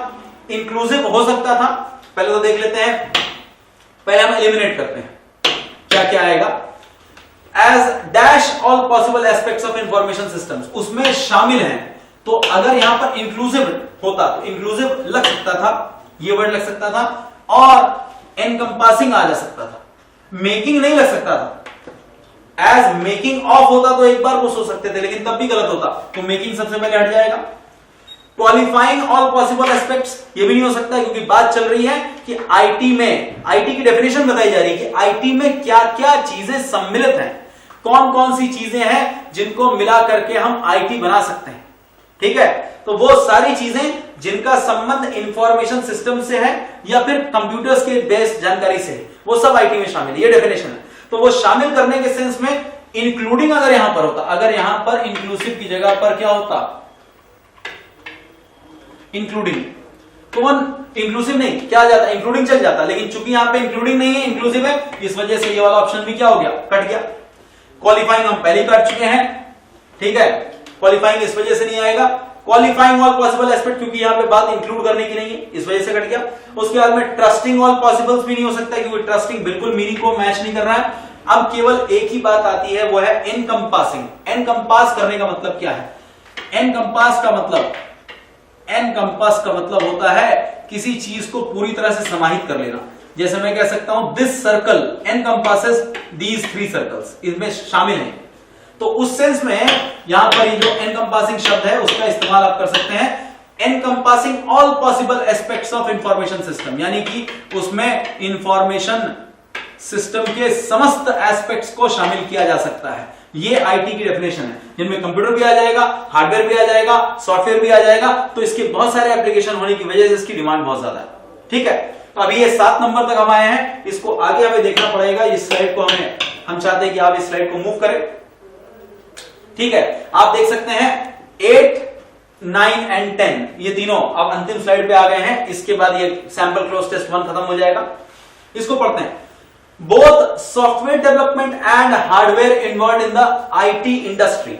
इंक्लूसिव हो सकता था। पहले तो देख लेते हैं, पहले हम एलिमिनेट करते हैं क्या क्या आएगा। As dash all possible aspects of information systems, उसमें शामिल हैं। तो अगर यहां पर इंक्लूसिव होता तो इंक्लूसिव लग सकता था, ये वर्ड लग सकता था, और एनकंपासिंग आ जा सकता था। मेकिंग नहीं लग सकता था। एज मेकिंग ऑफ होता तो एक बार वो सोच सकते थे, लेकिन तब भी गलत होता, तो मेकिंग सबसे पहले हट जाएगा। क्वालिफाइंग ऑल पॉसिबल एस्पेक्ट्स ये भी नहीं हो सकता, क्योंकि बात चल रही है कि आईटी में, आईटी की डेफिनेशन बताई जा रही है कि आईटी में क्या क्या चीजें सम्मिलित हैं, कौन कौन सी चीजें हैं जिनको मिला करके हम आईटी बना सकते हैं। ठीक है, तो वो सारी चीजें जिनका संबंध इंफॉर्मेशन सिस्टम से है या फिर कंप्यूटर्स के बेस्ड जानकारी से है, वो सब आईटी में शामिल है, ये डेफिनेशन है। तो वो शामिल करने के सेंस में इंक्लूडिंग अगर यहां पर होता, अगर यहां पर इंक्लूसिव की जगह पर क्या होता, इंक्लूडिंग, कौन इंक्लूसिव नहीं, क्या आ जाता, इंक्लूडिंग चल जाता, लेकिन चूंकि यहां पे इंक्लूडिंग नहीं है, इंक्लूसिव है, इस वजह से ये वाला ऑप्शन भी क्या हो गया, कट गया। क्वालिफाइंग हम पहले कर चुके हैं, ठीक है, क्वालिफाइंग इस वजह से नहीं आएगा। क्वालिफाइंग ऑल पॉसिबल एस्पेक्ट, क्योंकि यहां पे बात इंक्लूड करने की नहीं है, इस वजह से कट गया। उसके बाद में ट्रस्टिंग ऑल पॉसिबल्स भी नहीं हो सकता, क्योंकि ट्रस्टिंग बिल्कुल मीनिंग को मैच नहीं कर रहा है। अब केवल एक ही बात आती है, वो है एनकंपासिंग। एनकंपास करने का मतलब क्या है? एनकंपास का मतलब, एनकंपास का मतलब होता है किसी चीज को पूरी तरह से समाहित कर लेना। जैसे मैं कह सकता हूं दिस सर्कल एनकंपासेस दीज 3 सर्कल्स, इसमें शामिल है। तो उस सेंस में यहां पर ये जो एनकंपासिंग शब्द है उसका इस्तेमाल आप कर सकते हैं, encompassing all possible aspects of information system, यानी कि उसमें इंफॉर्मेशन सिस्टम के समस्त एस्पेक्ट्स को शामिल किया जा सकता है। ये आईटी की डेफिनेशन है, जिनमें कंप्यूटर भी आ जाएगा, हार्डवेयर भी आ जाएगा, सॉफ्टवेयर भी आ जाएगा। तो इसके बहुत सारे एप्लीकेशन होने की वजह से इसकी डिमांड बहुत ज्यादा है। ठीक है, तो अभी ये 7 नंबर तक हम आए हैं, इसको आगे हमें देखना पड़ेगा। इस स्लाइड को हम चाहते हैं कि आप इस स्लाइड को मूव करें। ठीक है, आप देख सकते हैं 8, 9 एंड 10 ये तीनों अब अंतिम स्लाइड पे आ गए हैं। इसके बाद ये सैंपल क्लोज टेस्ट 1 खत्म हो जाएगा। इसको पढ़ते हैं। Both software development and hardware involve in the IT industry,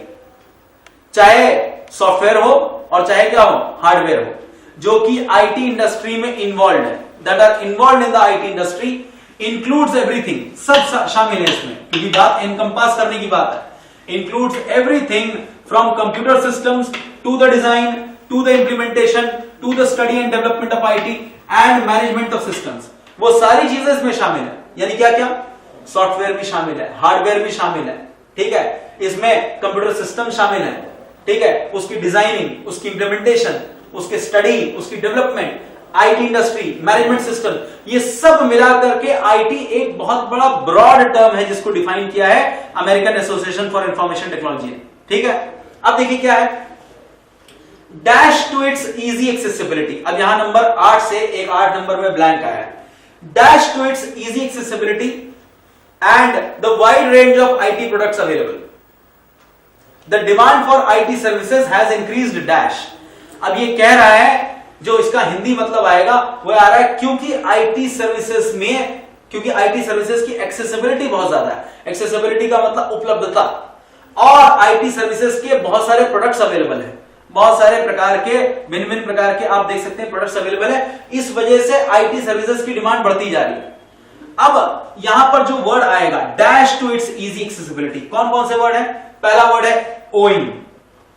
चाहे सॉफ्टवेयर हो और चाहे क्या हो, हार्डवेयर हो, जो कि आईटी इंडस्ट्री में इन्वॉल्व है, that are involve in the IT industry, includes everything, सब शामिल है इसमें, क्योंकि बात एनकंपास करने की बात है। includes everything from computer systems to the design to the implementation to the study and development of IT and management of systems, वो सारी चीजें इसमें शामिल है। यानी क्या क्या, सॉफ्टवेयर भी शामिल है, हार्डवेयर भी शामिल है, ठीक है, इसमें कंप्यूटर सिस्टम शामिल है, ठीक है, उसकी डिजाइनिंग, उसकी इंप्लीमेंटेशन, उसके स्टडी, उसकी development, IT industry, management system, ये सब मिलाकर के आईटी एक बहुत बड़ा ब्रॉड टर्म है जिसको डिफाइन किया है American association for information technology. ठीक है, अब देखिए क्या है, dash to its easy accessibility. अब यहां नंबर 8 से एक 8 नंबर में ब्लैंक आया है। Dash to its easy accessibility and the wide range of IT products available, the demand for IT services has increased dash. अब ये कह रहा है, जो इसका हिंदी मतलब आएगा वो आ रहा है क्योंकि आईटी सर्विसेज में, क्योंकि आईटी सर्विसेज की एक्सेसिबिलिटी बहुत ज्यादा है। एक्सेसिबिलिटी का मतलब उपलब्धता, और आईटी सर्विसेज के बहुत सारे प्रोडक्ट्स अवेलेबल हैं, बहुत सारे प्रकार के, भिन्न भिन्न प्रकार के आप देख सकते हैं प्रोडक्ट्स अवेलेबल है। इस वजह से आईटी सर्विसेज की डिमांड बढ़ती जा रही है। अब यहां पर जो वर्ड आएगा dash to its easy accessibility, कौन कौन से वर्ड है? पहला वर्ड है owing,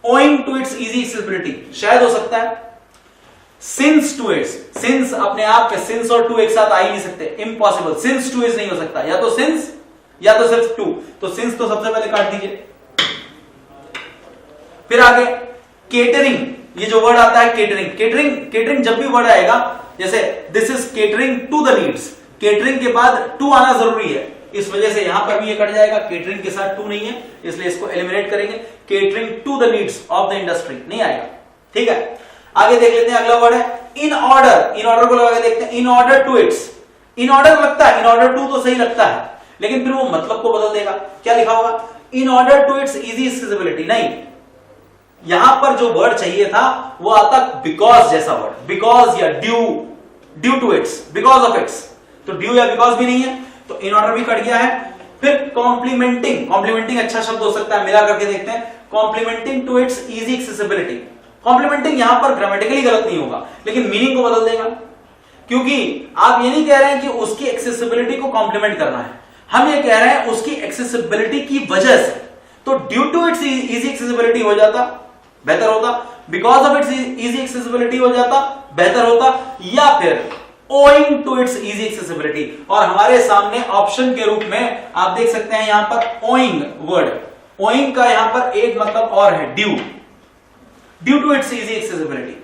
owing to its easy accessibility, शायद हो सकता है। सिंस टू इट्स, सिंस अपने आप में सिंस और टू एक साथ आ ही नहीं सकते, इम्पॉसिबल, सिंस टू इट्स नहीं हो सकता, या तो सिंस या तो सिर्फ टू, तो सिंस तो सबसे पहले काट दीजिए। फिर आगे केटरिंग, ये जो वर्ड आता है केटरिंग, केटरिंग, केटरिंग जब भी वर्ड आएगा, जैसे this is catering to the needs, catering के बाद टू आना जरूरी है, इस वजह से यहां पर भी ये कट जाएगा, केटरिंग के साथ टू नहीं है इसलिए इसको एलिमिनेट करेंगे। Catering to the needs of the industry नहीं आएगा। ठीक है, आगे देख लेते हैं। अगला वर्ड है इन ऑर्डर। इन ऑर्डर को लगा के देखते हैं। In order to its, in order लगता है, इन ऑर्डर टू तो सही लगता है लेकिन फिर वो मतलब को बदल देगा। क्या लिखा होगा? In order to its easy accessibility. नहीं, यहां पर जो वर्ड चाहिए था वो आता बिकॉज जैसा वर्ड, बिकॉज या due to its, because of its. तो ड्यू या बिकॉज भी नहीं है तो इन ऑर्डर भी कट गया है। फिर कॉम्प्लीमेंटिंग, कॉम्प्लीमेंटिंग अच्छा शब्द हो सकता है, मिला करके देखते हैं। Complementing to its easy accessibility. Complementing यहां पर ग्रामेटिकली गलत नहीं होगा लेकिन मीनिंग को बदल देगा, क्योंकि आप ये नहीं कह रहे हैं कि उसकी एक्सेसिबिलिटी को कॉम्प्लीमेंट करना है, हम ये कह रहे हैं उसकी एक्सेसिबिलिटी की वजह से। तो due to its easy accessibility हो जाता बेहतर होता, because of its easy accessibility हो जाता बेहतर होता, या फिर owing to its easy accessibility. और हमारे सामने ऑप्शन के रूप में आप देख सकते हैं यहां पर ओइंग वर्ड, ओइंग का यहां पर एक मतलब और है due to its easy accessibility.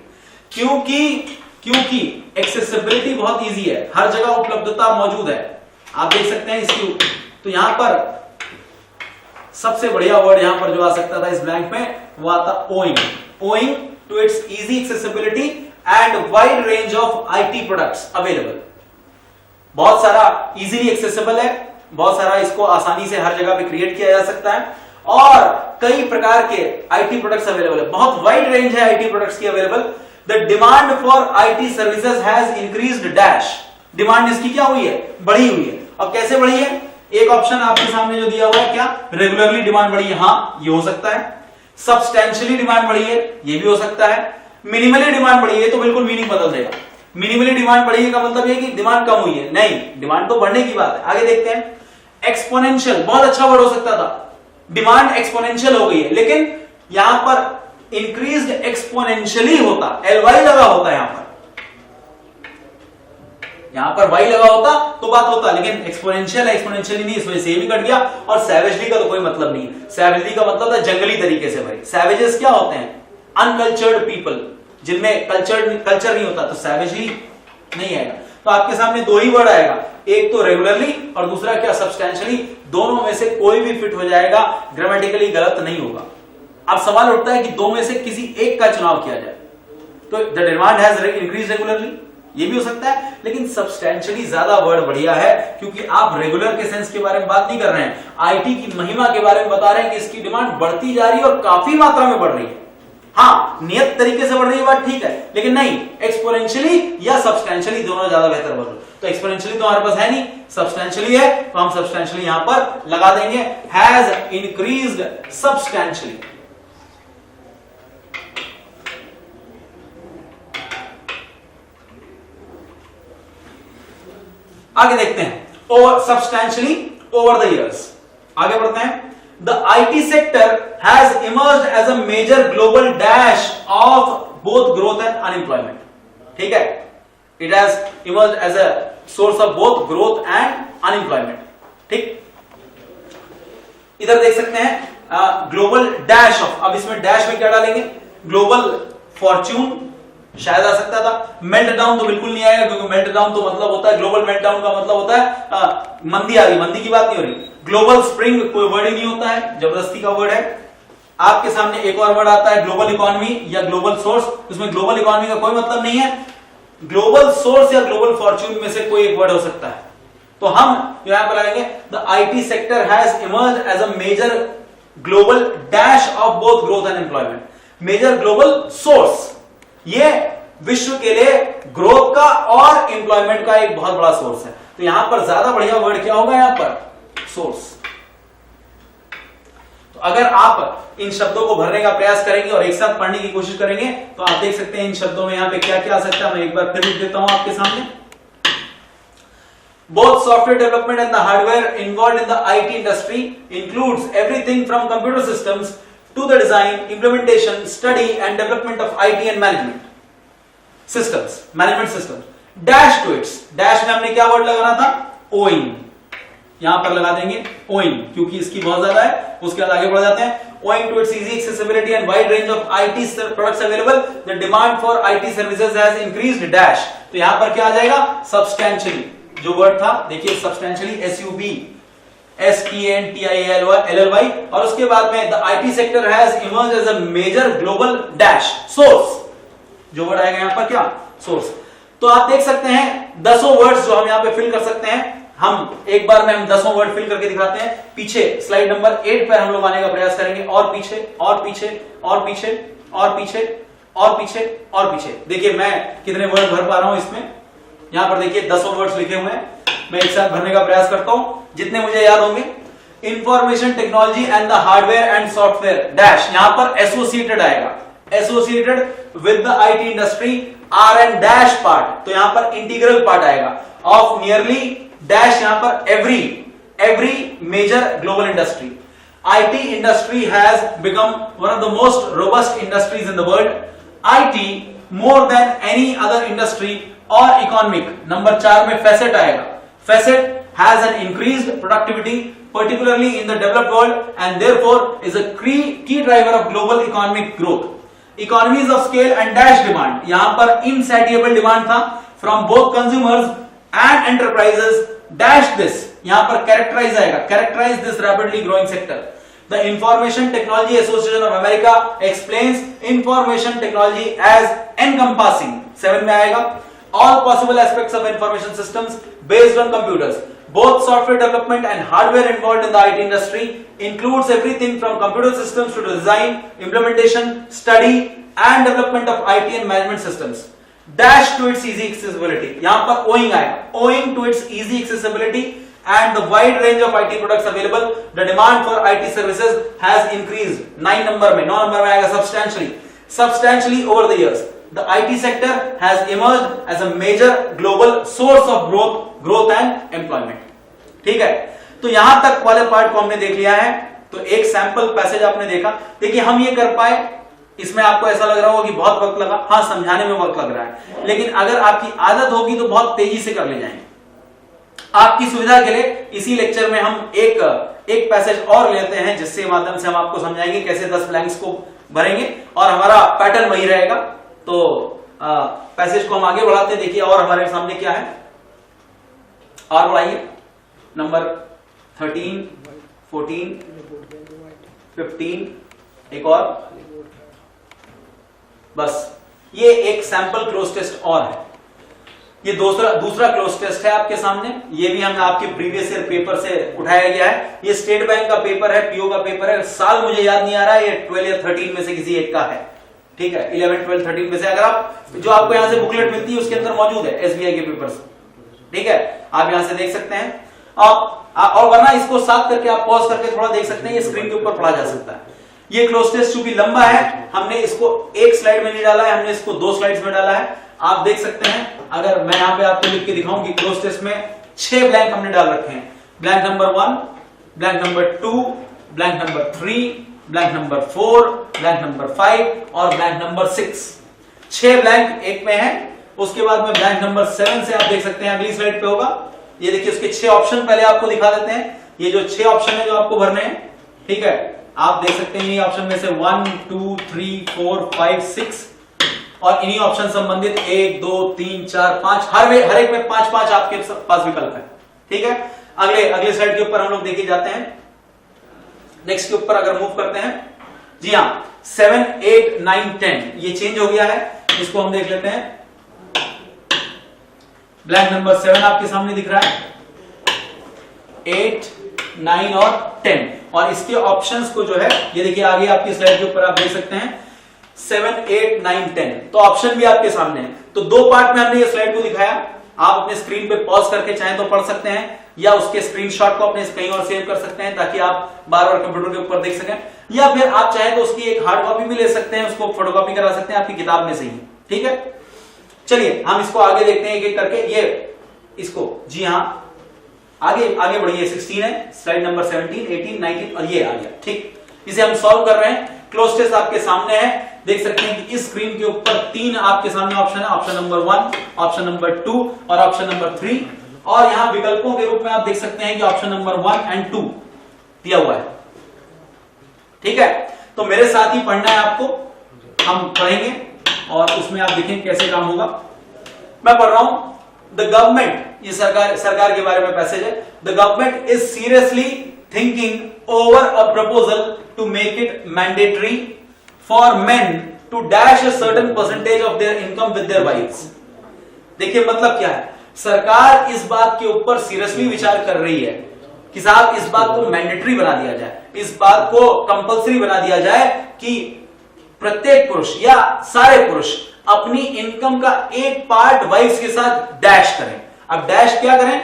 क्योंकि एक्सेसिबिलिटी बहुत इजी है, हर जगह उपलब्धता मौजूद है, आप देख सकते हैं इसकी। तो यहां पर सबसे बढ़िया वर्ड यहां पर जो आ सकता था इस ब्लैंक में वो आता owing to its easy accessibility and wide range of IT products available. बहुत सारा इजीली एक्सेसिबल है, बहुत सारा इसको आसानी से हर जगह पे क्रिएट किया जा सकता है और कई प्रकार के आईटी प्रोडक्ट्स अवेलेबल है, बहुत वाइड रेंज है आईटी प्रोडक्ट्स की available. The demand for IT services has increased dash. Demand इसकी क्या हुई है? बढ़ी हुई है। अब कैसे बढ़ी है? एक ऑप्शन आपके सामने जो दिया हुआ है, क्या रेगुलरली डिमांड बढ़ी है? हाँ, ये हो सकता है। सब्सटेंशियली डिमांड बढ़ी है, ये भी हो सकता है। मिनिमली डिमांड बढ़ी है तो बिल्कुल मीनिंग बदल देगा। मिनिमली डिमांड बढ़ी है का मतलब ये कि डिमांड कम हुई है, नहीं, डिमांड तो बढ़ने की बात है। आगे देखते हैं। एक्सपोनेंशियल बहुत अच्छा वर्ड हो सकता था, डिमांड एक्सपोनेंशियल हो गई है, लेकिन यहां पर इंक्रीज्ड एक्सपोनेंशियली होता, एलवाई लगा होता है यहां पर वाई लगा होता तो बात होता, लेकिन एक्सपोनेंशियल एक्सपोनेंशियली नहीं, इस वजह से ये भी कट गया। और सैवेजली का तो कोई मतलब नहीं। सैवेजली का मतलब था जंगली तरीके से। भाई सैवेजेस क्या होते हैं? अनकल्चर्ड पीपल, जिनमें कल्चर नहीं होता, तो सैवेजली नहीं आएगा। तो आपके सामने दो ही वर्ड आएगा, एक तो रेगुलरली और दूसरा क्या? सब्सटेंशियली। दोनों में से कोई भी फिट हो जाएगा, ग्रामेटिकली गलत नहीं होगा। अब सवाल उठता है कि दो में से किसी एक का चुनाव किया जाए। तो the demand has increase regularly, ये भी हो सकता है, लेकिन सब्सटेंशियली ज्यादा वर्ड बढ़िया है, क्योंकि आप रेगुलर के सेंस के बारे में बात नहीं कर रहे हैं, आईटी की महिमा के बारे में बता रहे हैं कि इसकी डिमांड बढ़ती जा रही है और काफी मात्रा में बढ़ रही है। हाँ, नियत तरीके से बढ़ रही है बात ठीक है, लेकिन नहीं, एक्सपोनेंशियली या सब्सटेंशियली दोनों ज्यादा बेहतर बढ़ रही। तो एक्सपोनेंशियली तो हमारे पास है नहीं, सब्सटेंशियली है, तो हम सब्सटेंशियली यहां पर लगा देंगे, हैज इंक्रीज्ड सब्सटेंशियली। आगे देखते हैं, over substantially over the years. आगे बढ़ते हैं। The IT sector has emerged as a major global dash of both growth and unemployment. ठीक है, it has emerged as a source of both growth and unemployment. ठीक, इधर देख सकते हैं ग्लोबल डैश ऑफ, अब इसमें डैश में क्या डालेंगे? ग्लोबल फॉर्च्यून शायद आ सकता था। मेल्ट डाउन तो बिल्कुल नहीं आएगा, क्योंकि मेल्ट डाउन तो मतलब होता है, ग्लोबल मेल्ट डाउन का मतलब होता है मंदी आ गई, मंदी की बात नहीं हो रही। ग्लोबल स्प्रिंग कोई वर्ड ही नहीं होता है, जबरदस्ती का वर्ड है। आपके सामने एक और वर्ड आता है ग्लोबल इकोनॉमी या ग्लोबल सोर्स, उसमें ग्लोबल इकोनॉमी का कोई मतलब नहीं है। ग्लोबल सोर्स या ग्लोबल फॉर्च्यून में से कोई एक वर्ड हो सकता है। तो हम यहां पर आएंगे, the IT sector has emerged as a major global dash of both growth and employment. Major global source, ये विश्व के लिए ग्रोथ का और एम्प्लॉयमेंट का एक बहुत बड़ा सोर्स है। तो यहां पर ज्यादा बढ़िया वर्ड क्या होगा? यहां पर सोर्स। तो अगर आप इन शब्दों को भरने का प्रयास करेंगे और एक साथ पढ़ने की कोशिश करेंगे तो आप देख सकते हैं इन शब्दों में यहां पे क्या क्या आ सकता है। मैं एक बार फिर लिख देता हूं आपके सामने। Both software development and the hardware involved in the IT industry includes everything from computer systems to the design, implementation, study and development of IT and management systems, management systems. Dash to its, dash में हमने क्या वर्ड लगाना था? Owing. यहां पर लगा देंगे owing, क्योंकि इसकी बहुत ज्यादा है। उसके बाद आगे बढ़ जाते हैं। Owing to its easy accessibility and wide range of IT products available, the demand for IT services has increased. Dash. तो यहां पर क्या आ जाएगा? Substantially. जो वर्ड था देखिए, सब्सटेंशियली SUB, STNTILLY, और उसके बाद में the IT sector has emerged as a major global dash source, जो वर्ड आएगा यहां पर क्या, सोर्स। तो आप देख सकते हैं 10 वर्ड्स जो हम यहां पे फिल कर सकते हैं। हम एक बार में हम 10 वर्ड फिल करके दिखाते हैं। पीछे स्लाइड नंबर 8 पर हम लोग आने का प्रयास करेंगे, और पीछे और पीछे और पीछे और पीछे और पीछे और पीछे। देखिए मैं कितने वर्ड भर पा रहा हूं इसमें, यहां पर देखिए 10 वर्ड्स लिखे हुए हैं, मैं एक साथ भरने का प्रयास करता हूं जितने मुझे याद होंगे। Information technology and the hardware and software dash, यहां पर एसोसिएटेड आएगा, associated with the IT industry are and dash part, तो यहां पर इंटीग्रल पार्ट आएगा ऑफ नियरली डैश, यहां पर every major global industry. IT industry has become one of the most robust industries in the world. IT more than any other industry or economic. Number 4 में facet आएगा। Facet has an increased productivity, particularly in the developed world, and therefore is a key driver of global economic growth. Economies of scale and dash demand. यहां पर insatiable demand था from both consumers and enterprises. Dash this. यहां पर characterize आएगा, characterize this rapidly growing sector. The Information Technology Association of America explains information technology as encompassing, 7 में आएगा, all possible aspects of information systems based on computers. Both software development and hardware involved in the IT industry includes everything from computer systems to design, implementation, study and development of IT and management systems. Dash to its easy accessibility. यहां पर owing आएगा, owing to its easy accessibility and the wide range of IT products available, the demand for IT services has increased. 9 number में, 9 number में आएगा substantially over the years. The IT sector has emerged as a major global source of growth and employment. ठीक है, तो यहां तक वाले पार्ट को हमने देख लिया है। तो एक सैंपल पैसेज आपने देखा। देखिए हम ये कर पाए, इसमें आपको ऐसा लग रहा होगा कि बहुत वक्त लगा, हाँ समझाने में वक्त लग रहा है, लेकिन अगर आपकी आदत होगी तो बहुत तेजी से कर ले जाएंगे। आपकी सुविधा के लिए इसी लेक्चर में हम एक पैसेज और लेते हैं, जिससे माध्यम से हम आपको समझाएंगे कैसे 10 ब्लैंक्स को भरेंगे, और हमारा पैटर्न वही रहेगा। तो पैसेज को हम आगे बढ़ाते हैं। देखिए और हमारे सामने क्या है, और बढ़ाइए, नंबर 13, 14, 15, एक और, बस ये एक सैंपल क्लोज टेस्ट और है। ये दूसरा क्लोज टेस्ट है आपके सामने। ये भी हमने आपके प्रीवियस ईयर पेपर से उठाया गया है। ये स्टेट बैंक का पेपर है, पीओ का पेपर है, साल मुझे याद नहीं आ रहा है, ये 12 या 13 में से किसी एक का है। ठीक है, 11, 12, 13 में से, अगर आप जो आपको यहां से बुकलेट मिलती है उसके अंदर मौजूद है एसबीआई के पेपर्स। ठीक है, आप यहां से देख सकते हैं। और वरना इसको साथ करके आप पॉज करके थोड़ा देख सकते हैं, ये स्क्रीन के ऊपर पढ़ा जा सकता है। ये क्लोज टेस्ट चूंकि लंबा है, हमने इसको एक स्लाइड में नहीं डाला है, हमने इसको 2 स्लाइड्स में डाला है। आप देख सकते हैं, अगर मैं यहां पे आपको लिख के दिखाऊं कि क्लोज टेस्ट में 6 ब्लैंक हमने डाल रखे हैं। Blank number 1, blank number 2, blank number 3, blank number 4, blank number 5 और ब्लैंक नंबर 6। 6 ब्लैंक एक में है। उसके बाद में ब्लैंक नंबर 7 से आप देख सकते हैं, अगली स्लाइड पे होगा। ये देखिए उसके 6 ऑप्शन पहले आपको दिखा देते हैं। ये जो 6 ऑप्शन है जो आपको भरने हैं, ठीक है, आप देख सकते हैं ये ऑप्शन में से 1, 2, 3, 4, 5, 6 और इन्हीं ऑप्शन संबंधित 1, 2, 3, 4, 5, हर एक में 5-5 आपके पास विकल्प है। ठीक है, अगले स्लाइड के ऊपर हम लोग देखे जाते हैं। नेक्स्ट के ऊपर अगर मूव करते हैं, जी हाँ, 7, 8, 9, 10 ये चेंज हो गया है। इसको हम देख लेते हैं। ब्लैंक नंबर 7 आपके सामने दिख रहा है, 8, 9 और 10, और इसके ऑप्शंस को जो है ये देखिए आगे आपकी स्लाइड के ऊपर आप देख सकते हैं 7, 8, 9, 10, तो ऑप्शन भी आपके सामने है। तो 2 पार्ट में हमने ये स्लाइड को दिखाया। आप अपने स्क्रीन पे पॉज करके चाहें तो पढ़ सकते हैं, या उसके स्क्रीनशॉट को अपने कहीं और सेव कर सकते हैं ताकि आप बार-बार कंप्यूटर के ऊपर देख सकें, या फिर आप चाहें तो उसकी एक हार्ड कॉपी भी ले सकते हैं, उसको फोटोकॉपी करा सकते हैं आपकी किताब में से ही। ठीक है, चलिए हम इसको आगे देखते हैं एक-एक करके। ये इसको, जी हाँ, आगे बढ़िए। 16 है, स्लाइड नंबर 17, 18, 19 और ये आ गया। ठीक, इसे हम सॉल्व कर रहे हैं। क्लोज टेस्ट आपके सामने है, देख सकते हैं कि इस स्क्रीन के ऊपर 3 आपके सामने ऑप्शन है, ऑप्शन नंबर 1, ऑप्शन नंबर 2 और ऑप्शन नंबर 3, और यहां विकल्पों के रूप में आप देख सकते हैं कि ऑप्शन नंबर 1 और 2 दिया हुआ है। ठीक है, तो मेरे साथ ही पढ़ना है आपको, हम पढ़ेंगे और उसमें आप देखें कैसे काम होगा। मैं पढ़ रहा हूं, द गवर्नमेंट, ये सरकार के बारे में पैसेज है, the government is seriously thinking over a proposal to make it mandatory for men to dash a certain percentage of their income with their wifes. देखिए मतलब क्या है, सरकार इस बात के ऊपर सीरियसली विचार कर रही है कि साहब इस बात को मैंडेटरी बना दिया जाए, इस बात को कंपलसरी बना दिया जाए कि प्रत्येक पुरुष या सारे पुरुष अपनी इनकम का एक पार्ट वाइफ्स के साथ डैश करें। अब डैश क्या करें,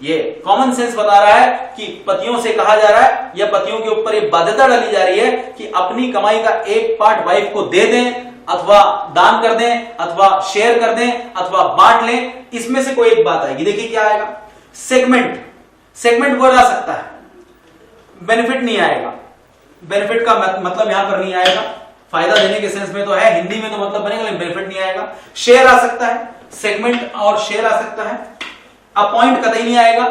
ये कॉमन सेंस बता रहा है कि पतियों से कहा जा रहा है या पतियों के ऊपर एक बाध्यता डाली जा रही है कि अपनी कमाई का एक पार्ट वाइफ को दे दें, अथवा दान कर दें, अथवा शेयर कर दें, अथवा बांट लें। इसमें से कोई एक बात आएगी। देखिए क्या आएगा, सेगमेंट, सेगमेंट वर्ड आ सकता है, बेनिफिट नहीं आएगा, बेनिफिट का मतलब यहां पर नहीं आएगा, फायदा देने के सेंस में तो है, हिंदी में तो मतलब बनेगा लेकिन बेनिफिट नहीं आएगा। शेयर आ सकता है, सेगमेंट और शेयर आ सकता है। अपॉइंट कतई नहीं आएगा,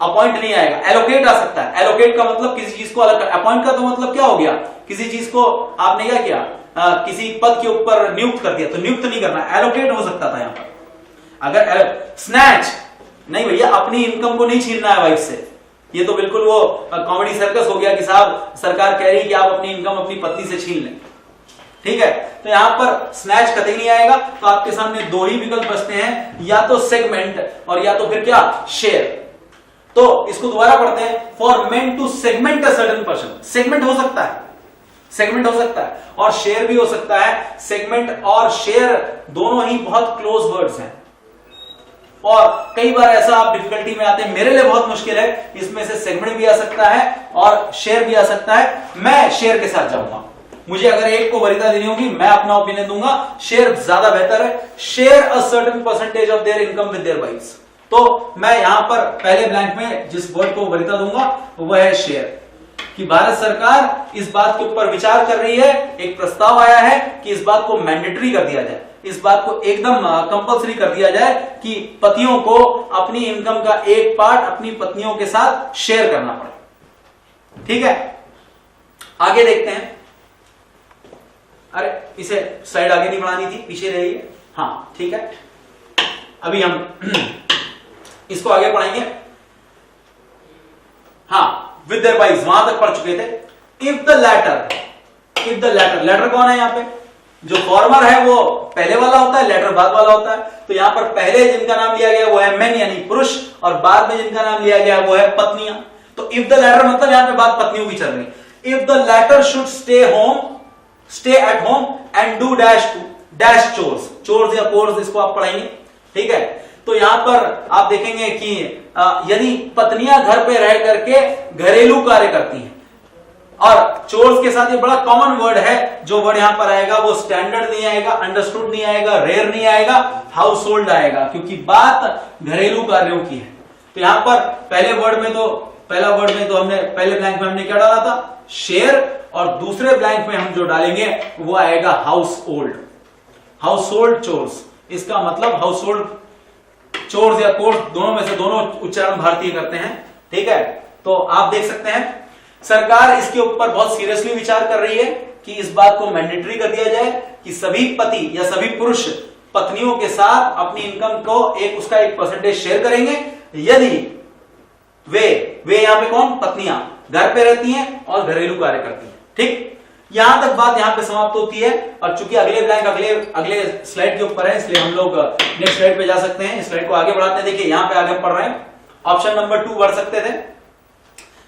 अपॉइंट नहीं आएगा। एलोकेट आ सकता है, एलोकेट का मतलब किसी चीज को अलग कर, अपॉइंट का तो मतलब क्या हो गया, किसी चीज को आपने क्या किया, किसी पद के ऊपर नियुक्त कर दिया, तो नियुक्त नहीं करना, एलोकेट हो सकता था यहां पर। अगर स्नैच, नहीं भैया अपनी इनकम को नहीं छीनना है वाइफ से, ये तो बिल्कुल वो कॉमेडी सर्कस हो गया कि साहब सरकार कह रही है कि आप अपनी इनकम अपनी पत्नी से छीन लें, ठीक है। तो यहां पर स्नैच कतई नहीं आएगा, तो आपके सामने दो ही विकल्प बचते हैं, या तो सेगमेंट और या तो फिर क्या, शेयर। तो इसको दोबारा पढ़ते हैं, for men to segment a certain person, segment हो सकता है, सेगमेंट हो सकता है और शेयर भी हो सकता है। सेगमेंट और शेयर दोनों ही बहुत क्लोज वर्ड्स हैं और कई बार ऐसा आप डिफिकल्टी में आते हैं, मेरे लिए बहुत मुश्किल है, इसमें से सेगमेंट भी आ सकता है और शेयर भी आ सकता है। मैं शेयर के साथ जाऊंगा, मुझे अगर एक को वरीयता देनी होगी मैं अपना ओपिनियन दूंगा, शेयर ज्यादा बेहतर है। Share a certain percentage of their income with their wifes, तो मैं यहां पर पहले ब्लैंक में जिस वर्ड को वरीयता दूंगा वह है शेयर, कि भारत सरकार इस बात के ऊपर विचार कर रही है, एक प्रस्ताव आया है कि इस बात को मैंडेटरी कर दिया जाए, इस बात को एकदम कंपलसरी कर दिया जाए कि पतियों को अपनी इनकम का एक पार्ट अपनी पत्नियों के साथ शेयर करना पड़े, ठीक है। आगे देखते हैं, अरे इसे स्लाइड आगे नहीं बढ़ानी थी, पीछे रहिए, हाँ ठीक है। अभी हम इसको आगे पढ़ाएंगे, हाँ विद देयर वाइफ्स वहां तक पढ़ चुके थे। इफ द लेटर, लेटर कौन है यहाँ पे, जो फॉर्मर है वो पहले वाला होता है, लेटर बाद वाला होता है। तो यहां पर पहले जिनका नाम लिया गया वो है मेन यानी पुरुष, और बाद में जिनका नाम लिया गया वो है पत्नियां। तो इफ द लेटर मतलब यहां पे बात पत्नियों की चल रही। If the latter should stay at home and do dash chores या कोर्स, इसको आप पढ़ाएंगे, ठीक है। तो यहां पर आप देखेंगे कि यदि पत्नियां घर पे रह करके घरेलू कार्य करती हैं, और चोर्स के साथ ये बड़ा कॉमन वर्ड है, जो वर्ड यहां पर आएगा वो स्टैंडर्ड नहीं आएगा, अंडरस्टूड नहीं आएगा, रेयर नहीं आएगा, हाउस होल्ड आएगा, क्योंकि बात घरेलू कार्यों की है। तो यहां पर पहला वर्ड में तो हमने पहले ब्लैंक में हमने क्या डाला था, शेयर, और दूसरे ब्लैंक में हम जो डालेंगे वो आएगा हाउस होल्ड चोर्स। इसका मतलब हाउस होल्ड चोर्स या कोर्स, दोनों में से दोनों उच्चारण भारतीय करते हैं, ठीक है। तो आप देख सकते हैं सरकार इसके ऊपर बहुत सीरियसली विचार कर रही है कि इस बात को मैंडेटरी कर दिया जाए कि सभी पति या सभी पुरुष पत्नियों के साथ अपनी इनकम को उसका एक परसेंटेज शेयर करेंगे, यदि वे यहां पे कौन, पत्नियां घर पे रहती हैं और घरेलू कार्य करती हैं, ठीक। यहां तक बात यहां पे समाप्त होती है, और चूंकि अगले ब्लैंक अगले स्लाइड के ऊपर है, इसलिए हम लोग नेक्स्ट स्लाइड पे जा सकते हैं। इस स्लाइड को आगे बढ़ाते हैं, देखिए यहां पे आगे पढ़ रहे हैं, ऑप्शन नंबर 2 बढ़ सकते थे।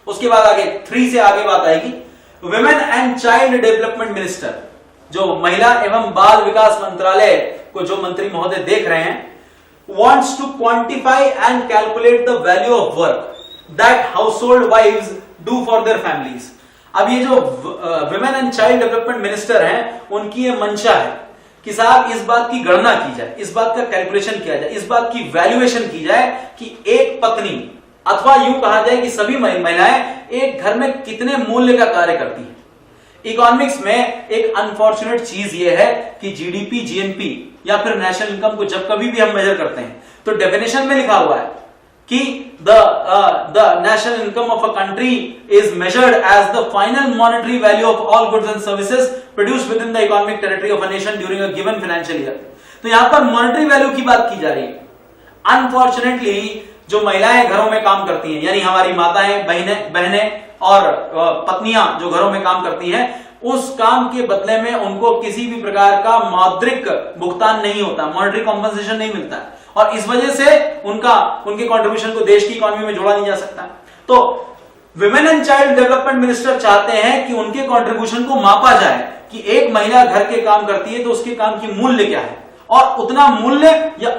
उसके बाद आगे 3 से आगे बात आएगी, women and child development minister, जो महिला एवं बाल विकास मंत्रालय को जो मंत्री महोदय देख रहे हैं, wants to quantify and calculate the value of work that household wives do for their families। अब ये जो women and child development minister हैं, उनकी ये मंशा है कि साहब इस बात की गणना की जाए, इस बात का कैलकुलेशन किया जाए, इस बात की वैल्यूएशन की जाए कि एक पत्नी, अथवा यूं कहा जाए कि सभी महिलाएं एक घर में कितने मूल्य का कार्य करती हैं। इकोनॉमिक्स में एक अनफॉर्चुनेट चीज ये है कि जीडीपी, जीएनपी या फिर नेशनल इनकम को जब कभी भी हम मेजर करते हैं तो डेफिनेशन में लिखा हुआ है कि the national income of a country is measured as the final monetary value of all goods and services produced within the economic territory of a nation during a given financial year। तो यहां पर मॉनेटरी वैल्यू की बात की जा रही है। अनफॉर्चुनेटली जो महिलाएं घरों में काम करती हैं, यानी हमारी माताएं, बहनें और पत्नियां जो घरों में काम करती हैं, उस काम के बदले में उनको किसी भी प्रकार का मौद्रिक भुगतान नहीं होता, मॉनेटरी कॉम्पनसेशन नहीं मिलता, और इस वजह से उनके कंट्रीब्यूशन को देश की इकोनॉमी में जोड़ा नहीं जा सकता। तो women and child development minister चाहते हैं कि उनके कंट्रीब्यूशन को मापा जाए कि एक महिला घर के काम करती है तो उसके काम की मूल्य क्या है, और उतना मूल्य या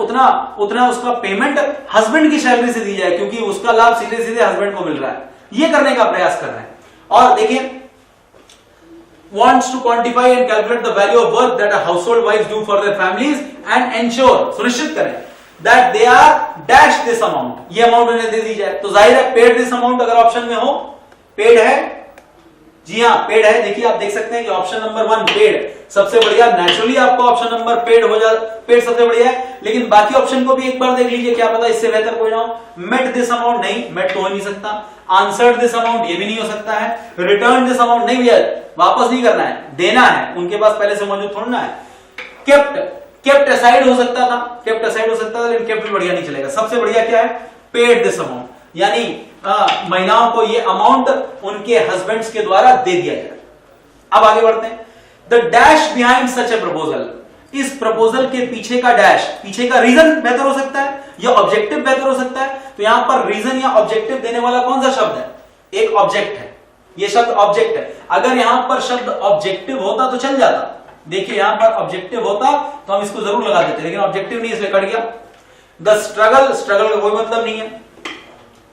उतना उसका पेमेंट हस्बैंड की सैलरी से दी जाए, क्योंकि उसका लाभ सीधे सीधे हस्बैंड को मिल रहा है। ये करने का प्रयास कर रहे हैं। और देखिए, wants to quantify and calculate the value of work that a household wives do for their families and ensure, सुनिश्चित करें that they are dash this amount, ये अमाउंट उन्हें दे दी जाए। तो जाहिर है पेड दिस अमाउंट अगर ऑप्शन में हो, पेड है, जी हाँ पेड है। देखिए आप देख सकते हैं कि ऑप्शन नंबर 1 पेड सबसे बढ़िया, नेचुरली आपको ऑप्शन नंबर पेड सबसे बढ़िया है, लेकिन बाकी ऑप्शन को भी एक बार देख लीजिए, क्या पता इससे बेहतर कोई ना हो। मेट दिस अमाउंट, नहीं मेट तो हो नहीं सकता। आंसर्ड दिस अमाउंट, ये भी नहीं हो सकता है। रिटर्न दिस अमाउंट, नहीं भैया वापस नहीं करना है, देना है, उनके पास पहले से मौजूद थोड़ा ना है। केप्ट असाइड हो सकता था, लेकिन केप्ट बढ़िया नहीं चलेगा। सबसे बढ़िया क्या है, पेड दिस अमाउंट, यानी महिलाओं को ये अमाउंट उनके हस्बैंड्स के द्वारा दे दिया जाए। अब आगे बढ़ते हैं। The dash behind such A proposal, इस प्रपोजल के पीछे का डैश, पीछे का रीजन बेहतर हो सकता है या ऑब्जेक्टिव बेहतर हो सकता है। तो यहां पर रीजन या ऑब्जेक्टिव देने वाला कौन सा शब्द है, एक ऑब्जेक्ट है, ये शब्द ऑब्जेक्ट है। अगर यहां पर शब्द ऑब्जेक्टिव होता तो चल जाता, देखिए यहां पर ऑब्जेक्टिव होता तो हम इसको जरूर लगा देते, लेकिन ऑब्जेक्टिव नहीं इसलिए कट गया। द स्ट्रगल का कोई मतलब नहीं है।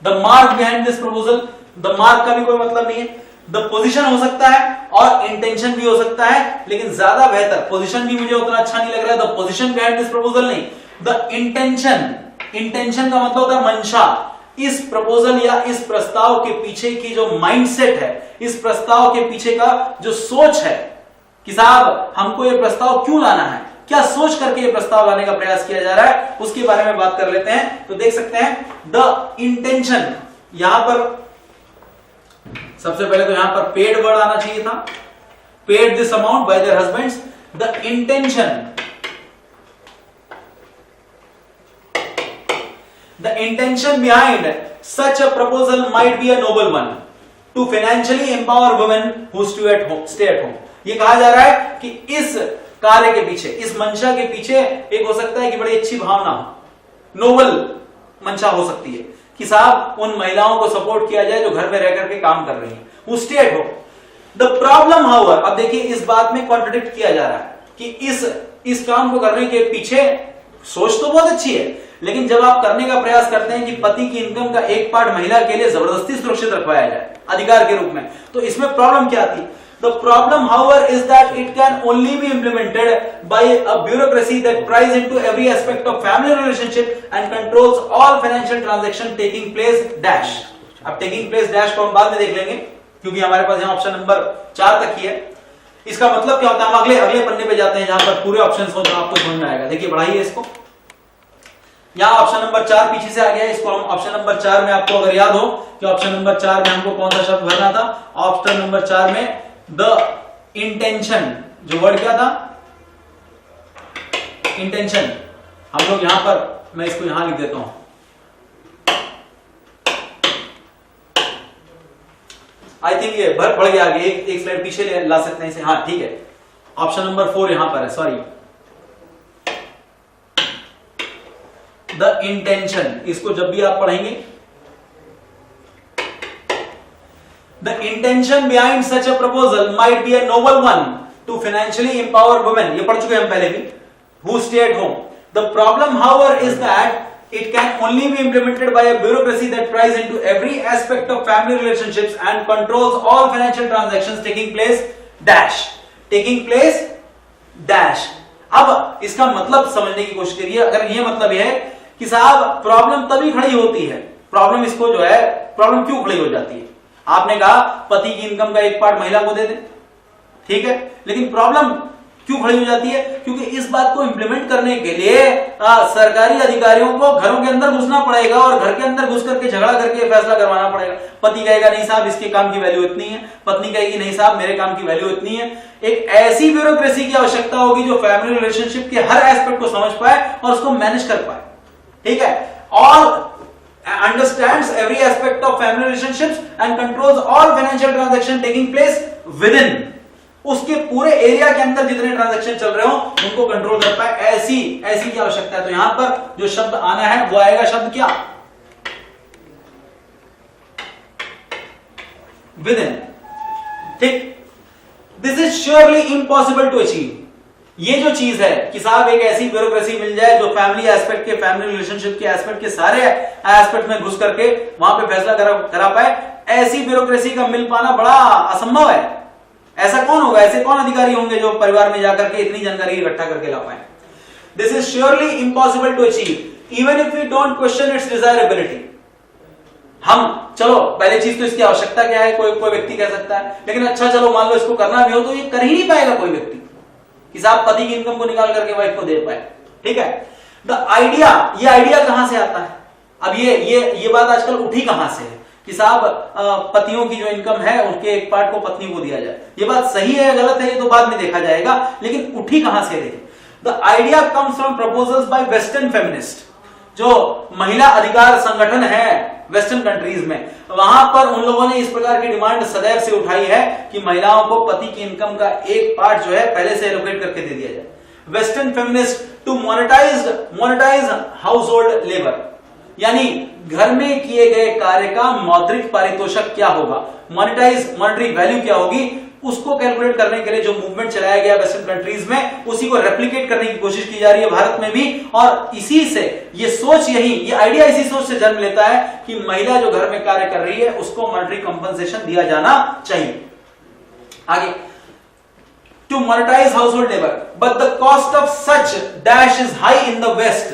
The mark behind this proposal, the mark का भी कोई मतलब नहीं है। द पोजीशन हो सकता है और इंटेंशन भी हो सकता है, लेकिन ज्यादा बेहतर, पोजीशन भी मुझे उतना अच्छा नहीं लग रहा है, the position behind this proposal नहीं, द इंटेंशन का मतलब होता है मंशा। इस प्रपोजल या इस प्रस्ताव के पीछे की जो माइंडसेट है, इस प्रस्ताव के पीछे का जो सोच है कि साहब हमको ये प्रस्ताव क्यों लाना है, क्या सोच करके ये प्रस्ताव लाने का प्रयास किया जा रहा है, उसके बारे में बात कर लेते हैं। तो देख सकते हैं द इंटेंशन, यहां पर सबसे पहले तो यहां पर पेड वर्ड आना चाहिए था, paid this amount by their husbands. The intention behind such a proposal might be a noble one to financially empower women who stay at home. ये कहा जा रहा है कि इस कार्य के पीछे, इस मंशा के पीछे एक हो सकता है कि बड़ी अच्छी भावना हो, नोबल मंशा हो सकती है कि साहब उन महिलाओं को सपोर्ट किया जाए जो घर में रह करके काम कर रही हैं, वो stay at home. The problem however, अब देखिए इस बात में कॉन्ट्रडिक्ट किया जा रहा है कि इस काम को करने के पीछे सोच तो बहुत अच्छी है, लेकिन जब आप करने का प्रयास करते हैं कि पति की इनकम का एक पार्ट महिला के लिए जबरदस्ती सुरक्षित रखवाया जाए अधिकार के रूप में, तो इसमें प्रॉब्लम क्या आती है? The problem, however, is that it can only be implemented by a bureaucracy that pries into every aspect of family relationship and controls all financial transaction taking place dash. अब taking place dash को हम बाद में देख लेंगे, क्योंकि हमारे पास यहाँ ऑप्शन नंबर 4 तक ही है। इसका मतलब क्या होता है, हम अगले पन्ने पे जाते हैं जहां पर पूरे ऑप्शंस हो, जो आपको समझ में आएगा। देखिए बढ़ाइए इसको, यहाँ ऑप्शन नंबर 4 पीछे से आ गया है, इसको हम ऑप्शन नंबर 4 में, आपको अगर याद हो कि ऑप्शन नंबर 4 में हमको कौन सा शब्द भरना था, ऑप्शन नंबर 4 में द इंटेंशन, जो वर्ड क्या था, इंटेंशन। हम लोग यहां पर, मैं इसको यहां लिख देता हूं, आई थिंक ये बढ़ गया आगे, एक स्लाइड पीछे ला सकते हैं इसे, हाँ ठीक है। ऑप्शन नंबर 4 यहां पर है, सॉरी, द इंटेंशन, इसको जब भी आप पढ़ेंगे, the intention behind such a proposal might be a noble one to financially empower women, ये पढ़ चुके हम पहले भी, who stay at home. The problem, however, is that it can only be implemented by a bureaucracy that pries into every aspect of family relationships and controls all financial transactions taking place dash. अब इसका मतलब समझने की कोशिश करिए। अगर ये मतलब है कि साहब प्रॉब्लम तभी खड़ी होती है, प्रॉब्लम इसको जो है, प्रॉब्लम क्यों खड़ी हो जाती है? आपने कहा पति की इनकम का एक पार्ट महिला को दे दे, ठीक है, लेकिन प्रॉब्लम क्यों खड़ी हो जाती है? क्योंकि इस बात को इंप्लीमेंट करने के लिए सरकारी अधिकारियों को घरों के अंदर घुसना पड़ेगा और घर के अंदर घुस करके झगड़ा करके फैसला करवाना पड़ेगा। पति कहेगा नहीं साहब इसके काम की वैल्यू इतनी है, पत्नी कहेगी नहीं साहब मेरे काम की वैल्यू इतनी है। एक ऐसी ब्यूरोक्रेसी की आवश्यकता होगी जो फैमिली रिलेशनशिप के हर एस्पेक्ट को समझ पाए और उसको मैनेज कर पाए। ठीक है, all understands every aspect of family relationships and controls all financial transaction taking place with in, उसके पूरे एरिया के अंदर जितने ट्रांजैक्शन चल रहे हो उनको कंट्रोल कर पाए, ऐसी की आवश्यकता है। तो यहां पर जो शब्द आना है वो आएगा शब्द क्या, विद इन। ठीक, this is surely impossible to achieve. ये जो चीज है कि साहब एक ऐसी ब्यूरोक्रेसी मिल जाए जो फैमिली एस्पेक्ट के, फैमिली रिलेशनशिप के एस्पेक्ट के सारे एस्पेक्ट में घुस करके वहां पे फैसला करा पाए, ऐसी ब्यूरोक्रेसी का मिल पाना बड़ा असंभव है। ऐसा कौन होगा, ऐसे कौन अधिकारी होंगे जो परिवार में जाकर के इतनी जानकारी इकट्ठा करके ला पाए। This is surely impossible to achieve even if we don't question its desirability. हम चलो पहली चीज तो इसकी आवश्यकता क्या है, कोई व्यक्ति कह सकता है, लेकिन अच्छा चलो मान लो इसको करना भी हो तो ये कर ही नहीं पाएगा कोई व्यक्ति कि साहब पति की इनकम को निकाल करके वाइफ को दे पाए। ठीक है, द आइडिया, ये आइडिया कहां से आता है, अब ये बात आजकल उठी कहां से है कि साहब पतियों की जो इनकम है उसके एक पार्ट को पत्नी को दिया जाए। ये बात सही है गलत है ये तो बाद में देखा जाएगा, लेकिन उठी कहां से है। The idea comes from proposals bye western feminist, जो महिला अधिकार संगठन है वेस्टर्न कंट्रीज में, वहां पर उन लोगों ने इस प्रकार की डिमांड सदैव से उठाई है कि महिलाओं को पति की इनकम का एक पार्ट जो है पहले से एलोकेट करके दे दिया जाए। Western feminist to monetise household labour, यानी घर में किए गए कार्य का मौद्रिक पारितोषिक क्या होगा, मॉनेटरी वैल्यू क्या होगी, उसको कैलकुलेट करने के लिए जो मूवमेंट चलाया गया वेस्टर्न कंट्रीज में, उसी को रेप्लिकेट करने की कोशिश की जा रही है भारत में भी। और इसी से ये सोच, ये आइडिया इसी सोच से जन्म लेता है कि महिला जो घर में कार्य कर रही है उसको मॉनेटरी कंपनसेशन दिया जाना चाहिए। आगे, to monetise household labour but the cost of such dash is high in the west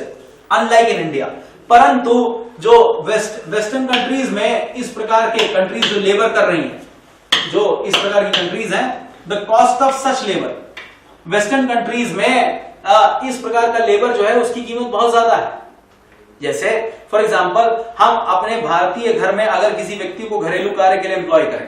unlike in India. परंतु जो वेस्टर्न कंट्रीज में इस प्रकार के कंट्रीज जो लेबर कर रही हैं, जो इस प्रकार की कंट्रीज हैं, the cost of such labour, western countries में इस प्रकार का लेबर जो है उसकी कीमत बहुत ज्यादा है। जैसे फॉर एग्जांपल हम अपने भारतीय घर में अगर किसी व्यक्ति को घरेलू कार्य के लिए एम्प्लॉय करें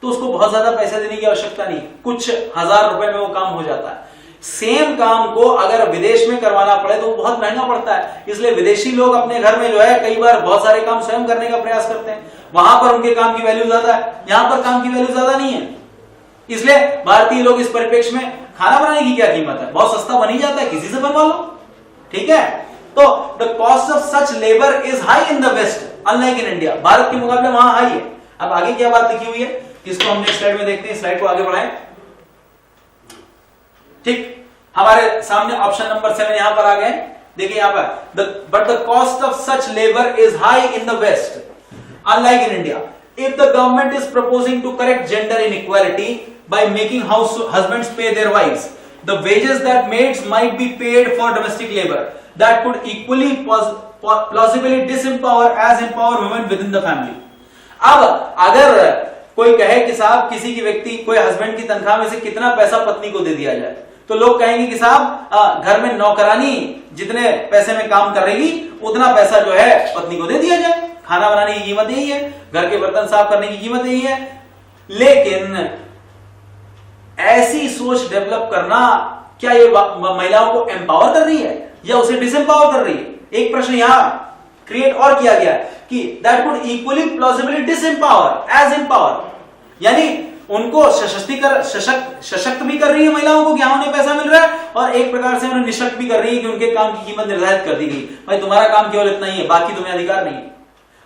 तो उसको बहुत ज्यादा पैसे देने की आवश्यकता नहीं, कुछ हजार रुपए में वो काम हो जाता है। सेम काम को अगर विदेश में करवाना पड़े तो वो बहुत महंगा पड़ता है, इसलिए विदेशी लोग अपने घर में जो है कई बार बहुत सारे काम स्वयं करने का प्रयास करते हैं, वहां पर उनके काम की वैल्यू ज्यादा है, यहां पर काम की वैल्यू ज्यादा नहीं है। इसलिए भारतीय लोग इस परिप्रेक्ष्य में खाना बनाने की क्या कीमत है, बहुत सस्ता बन ही जाता है, किसी से बनवा लो। ठीक है, तो the cost of such labour is high in the west unlike in India, Bharat के मुकाबले वहां हाई है। अब आगे क्या बात लिखी हुई है इसको हम नेक्स्ट स्लाइड में देखते हैं, स्लाइड को आगे बढ़ाएं। ठीक, हमारे सामने ऑप्शन नंबर 7 यहां पर आ गए, देखिए यहां पर, but the cost of such labour is high in the west unlike in India. If the government is proposing to correct gender inequality by making husbands pay their wives, the wages that maids might be paid for domestic labor, that could equally plausibly disempower as empower women within the family. अब अगर कोई कहे कि साहब किसी की व्यक्ति, कोई हस्बैंड की तनख्वाह में से कितना पैसा पत्नी को दे दिया जाए, तो लोग कहेंगे कि साहब घर में नौकरानी जितने पैसे में काम करेगी उतना पैसा जो है पत्नी को दे दिया जाए, खाना बनाने की कीमत यही है, घर के बर्तन साफ करने की कीमत यही है। लेकिन ऐसी सोच डेवलप करना क्या ये महिलाओं को एम्पावर कर रही है या उसे डिसएम्पावर कर रही है? एक प्रश्न यहां क्रिएट और किया गया कि that could equally plausibly disempower as empower, यानी उनको सशक्त भी कर रही है महिलाओं को कि हाँ उन्हें पैसा मिल रहा है, और एक प्रकार से उन्हें निशक्त भी कर रही है कि उनके काम की कीमत निर्धारित कर दी गई, भाई तुम्हारा काम केवल इतना ही है, बाकी तुम्हें अधिकार नहीं है।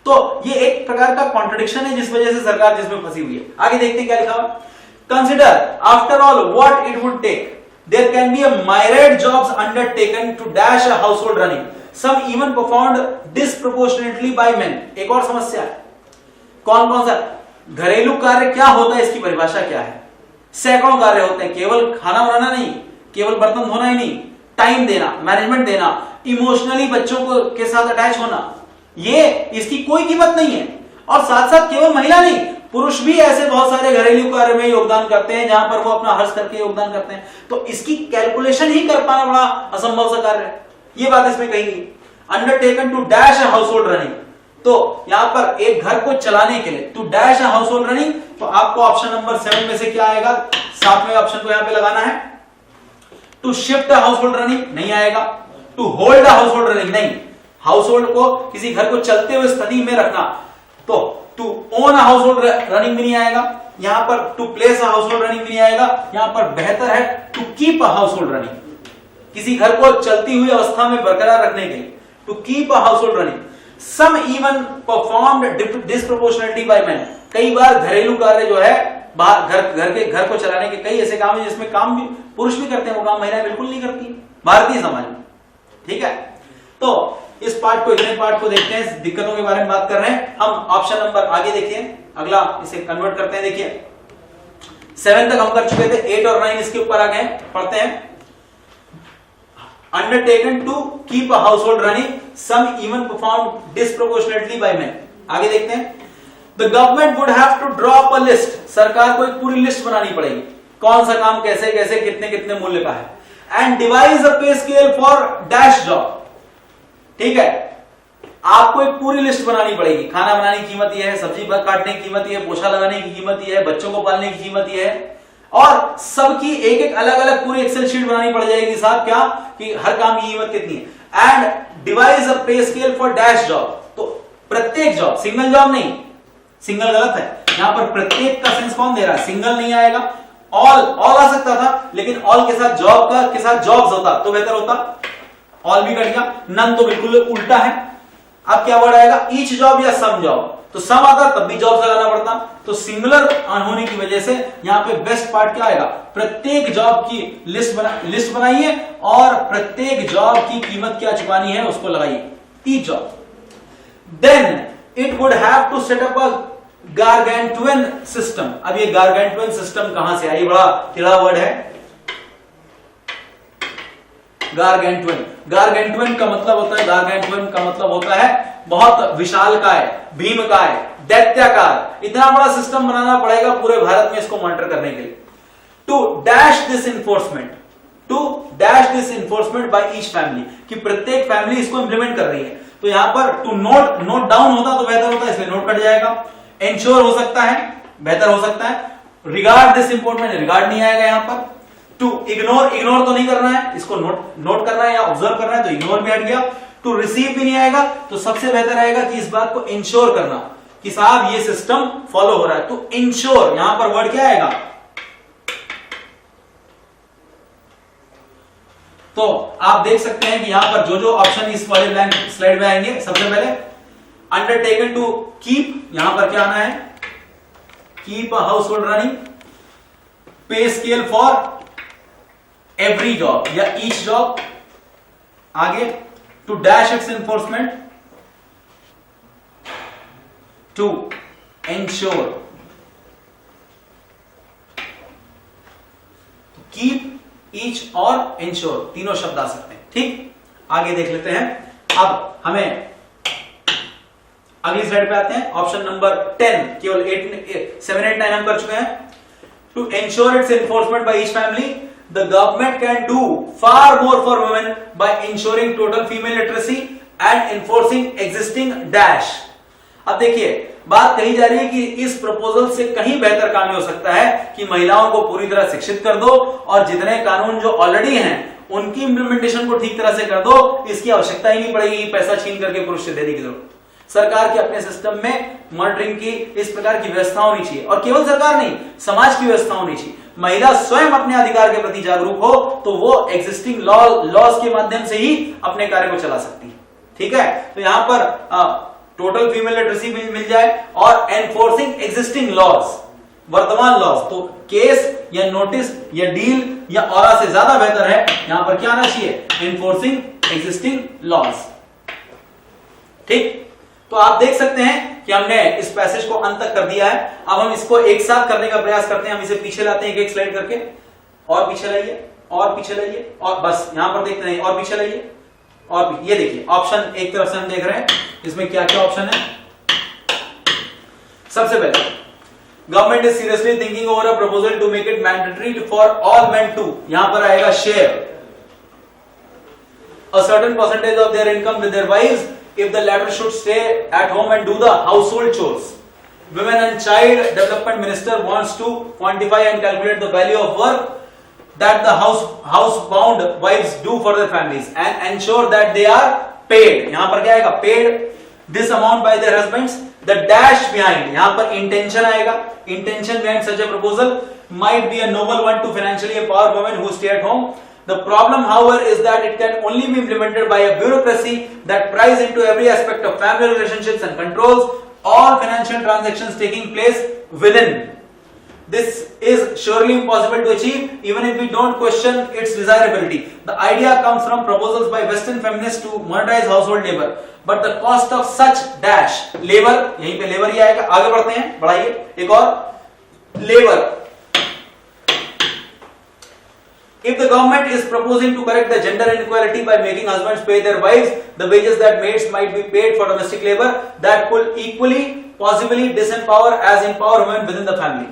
तो ये एक प्रकार का कॉन्ट्रडिक्शन है जिस वजह से सरकार जिसमें फंसी हुई है। आगे देखते हैं क्या लिखा हुआ, consider after all what it would take, there can be a myriad jobs undertaken to dash a household running, some even performed disproportionately by men। एक और समस्या है, कौन कौन सा घरेलू कार्य क्या होता है, इसकी परिभाषा क्या है? सैकड़ों कार्य होते हैं, केवल खाना बनाना नहीं, केवल बर्तन धोना ही नहीं, टाइम देना, मैनेजमेंट देना, इमोशनली बच्चों को के साथ अटैच होना, ये इसकी कोई कीमत नहीं है। और साथ साथ केवल महिला नहीं, पुरुष भी ऐसे बहुत सारे घरेलू कार्य में योगदान करते हैं जहां पर वो अपना हर्ष करके योगदान करते हैं, तो इसकी कैलकुलेशन ही कर पाना बड़ा असंभव सा कार्य है। ये बात इसमें कही गई, undertaken to dash a household running, तो यहां पर एक घर को चलाने के लिए to dash a household running, तो आपको ऑप्शन नंबर 7 में से क्या आएगा, 7वें ऑप्शन को यहां पे लगाना है। To shift a household running नहीं आएगा, to hold a household running नहीं, हाउस होल्ड को, किसी घर को चलते हुए स्थिति में रखना, तो to own a household running भी नहीं आएगा, यहां पर to place a household running भी नहीं आएगा, यहां पर बेहतर है to keep a household running, किसी घर को चलती हुई अवस्था में बरकरार रखने के लिए, to keep a household running. Some even performed disproportionality by man, कई बार घरेलू कार्य जो है घर को चलाने के कई ऐसे काम है जिसमें काम भी पुरुष भी करते हैं, वो काम महिलाएं बिल्कुल नहीं करती भारतीय समाज में। ठीक है, तो इस पार्ट को, इतने पार्ट को देखते हैं, दिक्कतों के बारे में बात कर रहे हैं हम। ऑप्शन नंबर आगे देखिए, अगला इसे कन्वर्ट करते हैं। देखिए 7 तक हम कर चुके थे, 8 और 9 इसके ऊपर आ गए, पढ़ते हैं। Undertaken to keep a household running, some even perform disproportionately by man. आगे देखते हैं, the government would have to draw up a list, सरकार को एक पूरी लिस्ट बनानी पड़ेगी, कौन सा काम कैसे कैसे कितने कितने मूल्य का है, एंड डिवाइज अ पे स्केल फॉर डैश जॉब। ठीक है, आपको एक पूरी लिस्ट बनानी पड़ेगी, खाना बनाने की कीमत यह है, सब्जी काटने की कीमत यह है, पोछा लगाने की कीमत यह है, बच्चों को पालने की कीमत यह है, और सबकी एक एक अलग अलग पूरी एक्सेल शीट बनानी पड़ जाएगी साहब, क्या कि हर काम की कीमत कितनी है, एंड डिवाइज अ पे स्केल फॉर डैश जॉब। तो प्रत्येक जॉब, सिंगल जॉब नहीं, सिंगल गलत है, यहां पर प्रत्येक का सेंस कौन दे रहा है, सिंगल नहीं आएगा, ऑल आ सकता था, लेकिन ऑल के साथ जॉब का के साथ जॉब्स होता तो बेहतर होता, ऑल भी कट गया, नन तो बिल्कुल उल्टा है। अब क्या वर्ड आएगा, ईच जॉब या सम जॉब, तो सम आता तब भी जॉब लगाना पड़ता, तो सिंगुलर होने की वजह से यहां पे बेस्ट पार्ट क्या आएगा, प्रत्येक जॉब की लिस्ट बनाइए और प्रत्येक जॉब की कीमत क्या चुकानी है उसको लगाइए, each job. Then it would have to set up a gargantuan system. अब ये गारगेंटुइन सिस्टम कहां से आई, बड़ा टेढ़ा वर्ड है गारगेंटुइन। गारगेंटुइन का मतलब होता है, गारगेंटुइन का मतलब होता है बहुत विशालकाय, भीमकाय, दैत्याकार, इतना बड़ा सिस्टम बनाना पड़ेगा पूरे भारत में इसको मॉनिटर करने के लिए। To dash this enforcement, to dash this enforcement by each family, कि प्रत्येक फैमिली इसको इंप्लीमेंट कर रही है। तो यहां पर टू नोट डाउन होता तो बेहतर होता, इसलिए नोट कट जाएगा। इंश्योर हो सकता है, बेहतर हो सकता है। रिगार्ड दिस इंपोर्टमेंट, रिगार्ड नहीं आएगा यहां पर। टू इग्नोर तो नहीं करना है, इसको नोट करना है या ऑब्जर्व करना है, तो इग्नोर भी हट गया। टू रिसीव भी नहीं आएगा, तो सबसे बेहतर आएगा कि इस बात को इंश्योर करना कि साहब ये सिस्टम फॉलो हो रहा है। तो इंश्योर, यहां पर वर्ड क्या आएगा, तो आप देख सकते हैं कि यहां पर जो ऑप्शन इस वाले ब्लैंक स्लाइड में आएंगे, सबसे पहले अंडरटेकन टू कीप, यहां पर क्या आना है, keep a household running, pay scale for every job या ईच जॉब। आगे to dash its enforcement, to ensure, keep, each और इंश्योर, तीनों शब्द आ सकते हैं। ठीक, आगे देख लेते हैं। अब हमें अगली स्लाइड पे आते हैं, ऑप्शन नंबर 10, केवल 7, 8, 9 हम कर चुके हैं। To ensure its enforcement by each family, the government can do far more for women by ensuring total female literacy and enforcing existing dash। अब देखिए बात कही जा रही है कि इस प्रपोजल से कहीं बेहतर काम हो सकता है कि महिलाओं को पूरी तरह शिक्षित कर दो और जितने कानून जो ऑलरेडी हैं उनकी इंप्लीमेंटेशन को ठीक तरह से कर दो, इसकी आवश्यकता ही नहीं पड़ेगी पैसा छीन करके पुरुष से देने की जरूरत। सरकार के अपने सिस्टम में मॉनिटरिंग की इस प्रकार की व्यवस्था होनी चाहिए, और केवल सरकार नहीं, समाज की व्यवस्था होनी चाहिए। महिला स्वयं अपने अधिकार के प्रति जागरूक हो तो वो एग्जिस्टिंग लॉज के माध्यम से ही अपने कार्य को चला सकती है। ठीक है, तो यहां पर टोटल फीमेल लिटरेसी मिल जाए और एनफोर्सिंग एग्जिस्टिंग लॉज, वर्तमान लॉज, तो केस या नोटिस या डील या ऑरा से ज्यादा बेहतर है, यहां पर क्या आना चाहिए, एनफोर्सिंग एग्जिस्टिंग लॉज। ठीक, तो आप देख सकते हैं कि हमने इस पैसेज को अंत तक कर दिया है। अब हम इसको एक साथ करने का प्रयास करते हैं, हम इसे पीछे लाते हैं एक स्लाइड करके, और पीछे लाइए और पीछे लाइए, और बस यहां पर देखते हैं, और पीछे लाइए और ये देखिए ऑप्शन एक तरफ से हम देख रहे हैं, इसमें क्या क्या ऑप्शन है। सबसे पहले government is seriously thinking over a proposal to make it mandatory for all men to, यहां पर आएगा share a certain percentage of their income with their wives if the latter should stay at home and do the household chores. Women and Child Development Minister wants to quantify and calculate the value of work that the housebound wives do for their families and ensure that they are paid, यहां पर क्या आएगा, paid this amount by their husbands, the dash behind, यहां पर इंटेंशन आएगा, intention behind such a proposal might be a noble one to financially empower women who stay at home. The problem, however, is that it can only be implemented by a bureaucracy that pries into every aspect of family relationships and controls all financial transactions taking place within. This is surely impossible to achieve, even if we don't question its desirability. The idea comes from proposals by Western feminists to monetize household labor, but the cost of such dash labor, यहीं पे labor ही आएगा, आगे बढ़ते हैं, बढ़ाइए एक और, labor. If the government is proposing to correct the gender inequality by making husbands pay their wives the wages that maids might be paid for domestic labor, that could equally possibly disempower as empower women within the family.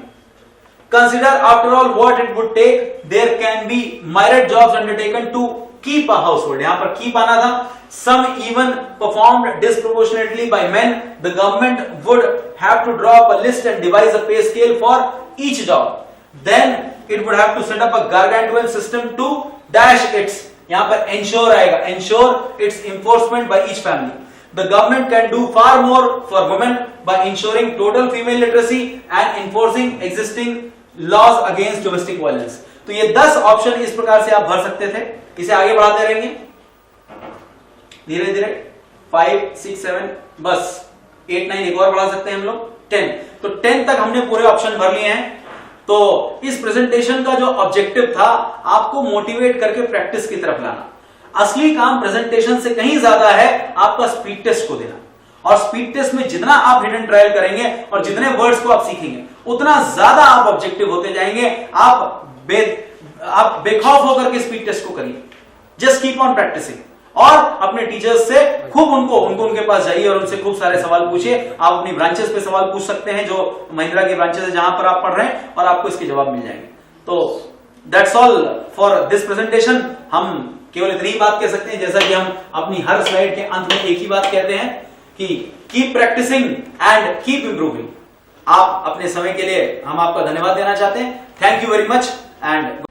Consider after all what it would take. There can be myriad jobs undertaken to keep a household. यहां पर keep आना था. Some even performed disproportionately by men. The government would have to draw up a list and devise a pay scale for each job. Then it would have to set up a gargantuan system to dash its, यहां पर ensure आएगा, ensure its enforcement by each family. The government can do far more for women by ensuring total female literacy and enforcing existing laws against domestic violence. तो ये 10 ऑप्शन इस प्रकार से आप भर सकते थे, इसे आगे बढ़ाते रहेंगे धीरे धीरे, 5, 6, 7, बस 8, 9 एक और बढ़ा सकते हैं हम लोग, 10. तो 10 तक हमने पूरे ऑप्शन भर लिए हैं. तो इस प्रेजेंटेशन का जो ऑब्जेक्टिव था, आपको मोटिवेट करके प्रैक्टिस की तरफ लाना. असली काम प्रेजेंटेशन से कहीं ज्यादा है आपका स्पीड टेस्ट को देना, और स्पीड टेस्ट में जितना आप हिडन ट्रायल करेंगे और जितने वर्ड्स को आप सीखेंगे उतना ज्यादा आप ऑब्जेक्टिव होते जाएंगे. आप बेखौफ होकर के स्पीड टेस्ट को करिए. जस्ट कीप ऑन प्रैक्टिसिंग, और अपने टीचर्स से खूब उनको उनके पास जाइए और उनसे खूब सारे सवाल पूछिए. आप अपनी ब्रांचेस पे सवाल पूछ सकते हैं, जो महिंद्रा की ब्रांचेस है जहां पर आप पढ़ रहे हैं, और आपको इसके जवाब मिल जाएंगे. तो that's all for this presentation. हम केवल इतनी ही बात कह सकते हैं, जैसा कि हम अपनी हर स्लाइड के अंत में एक ही बात कहते हैं कि keep practising and keep improving. आप अपने समय के लिए हम आपका धन्यवाद देना चाहते हैं. Thank you very much and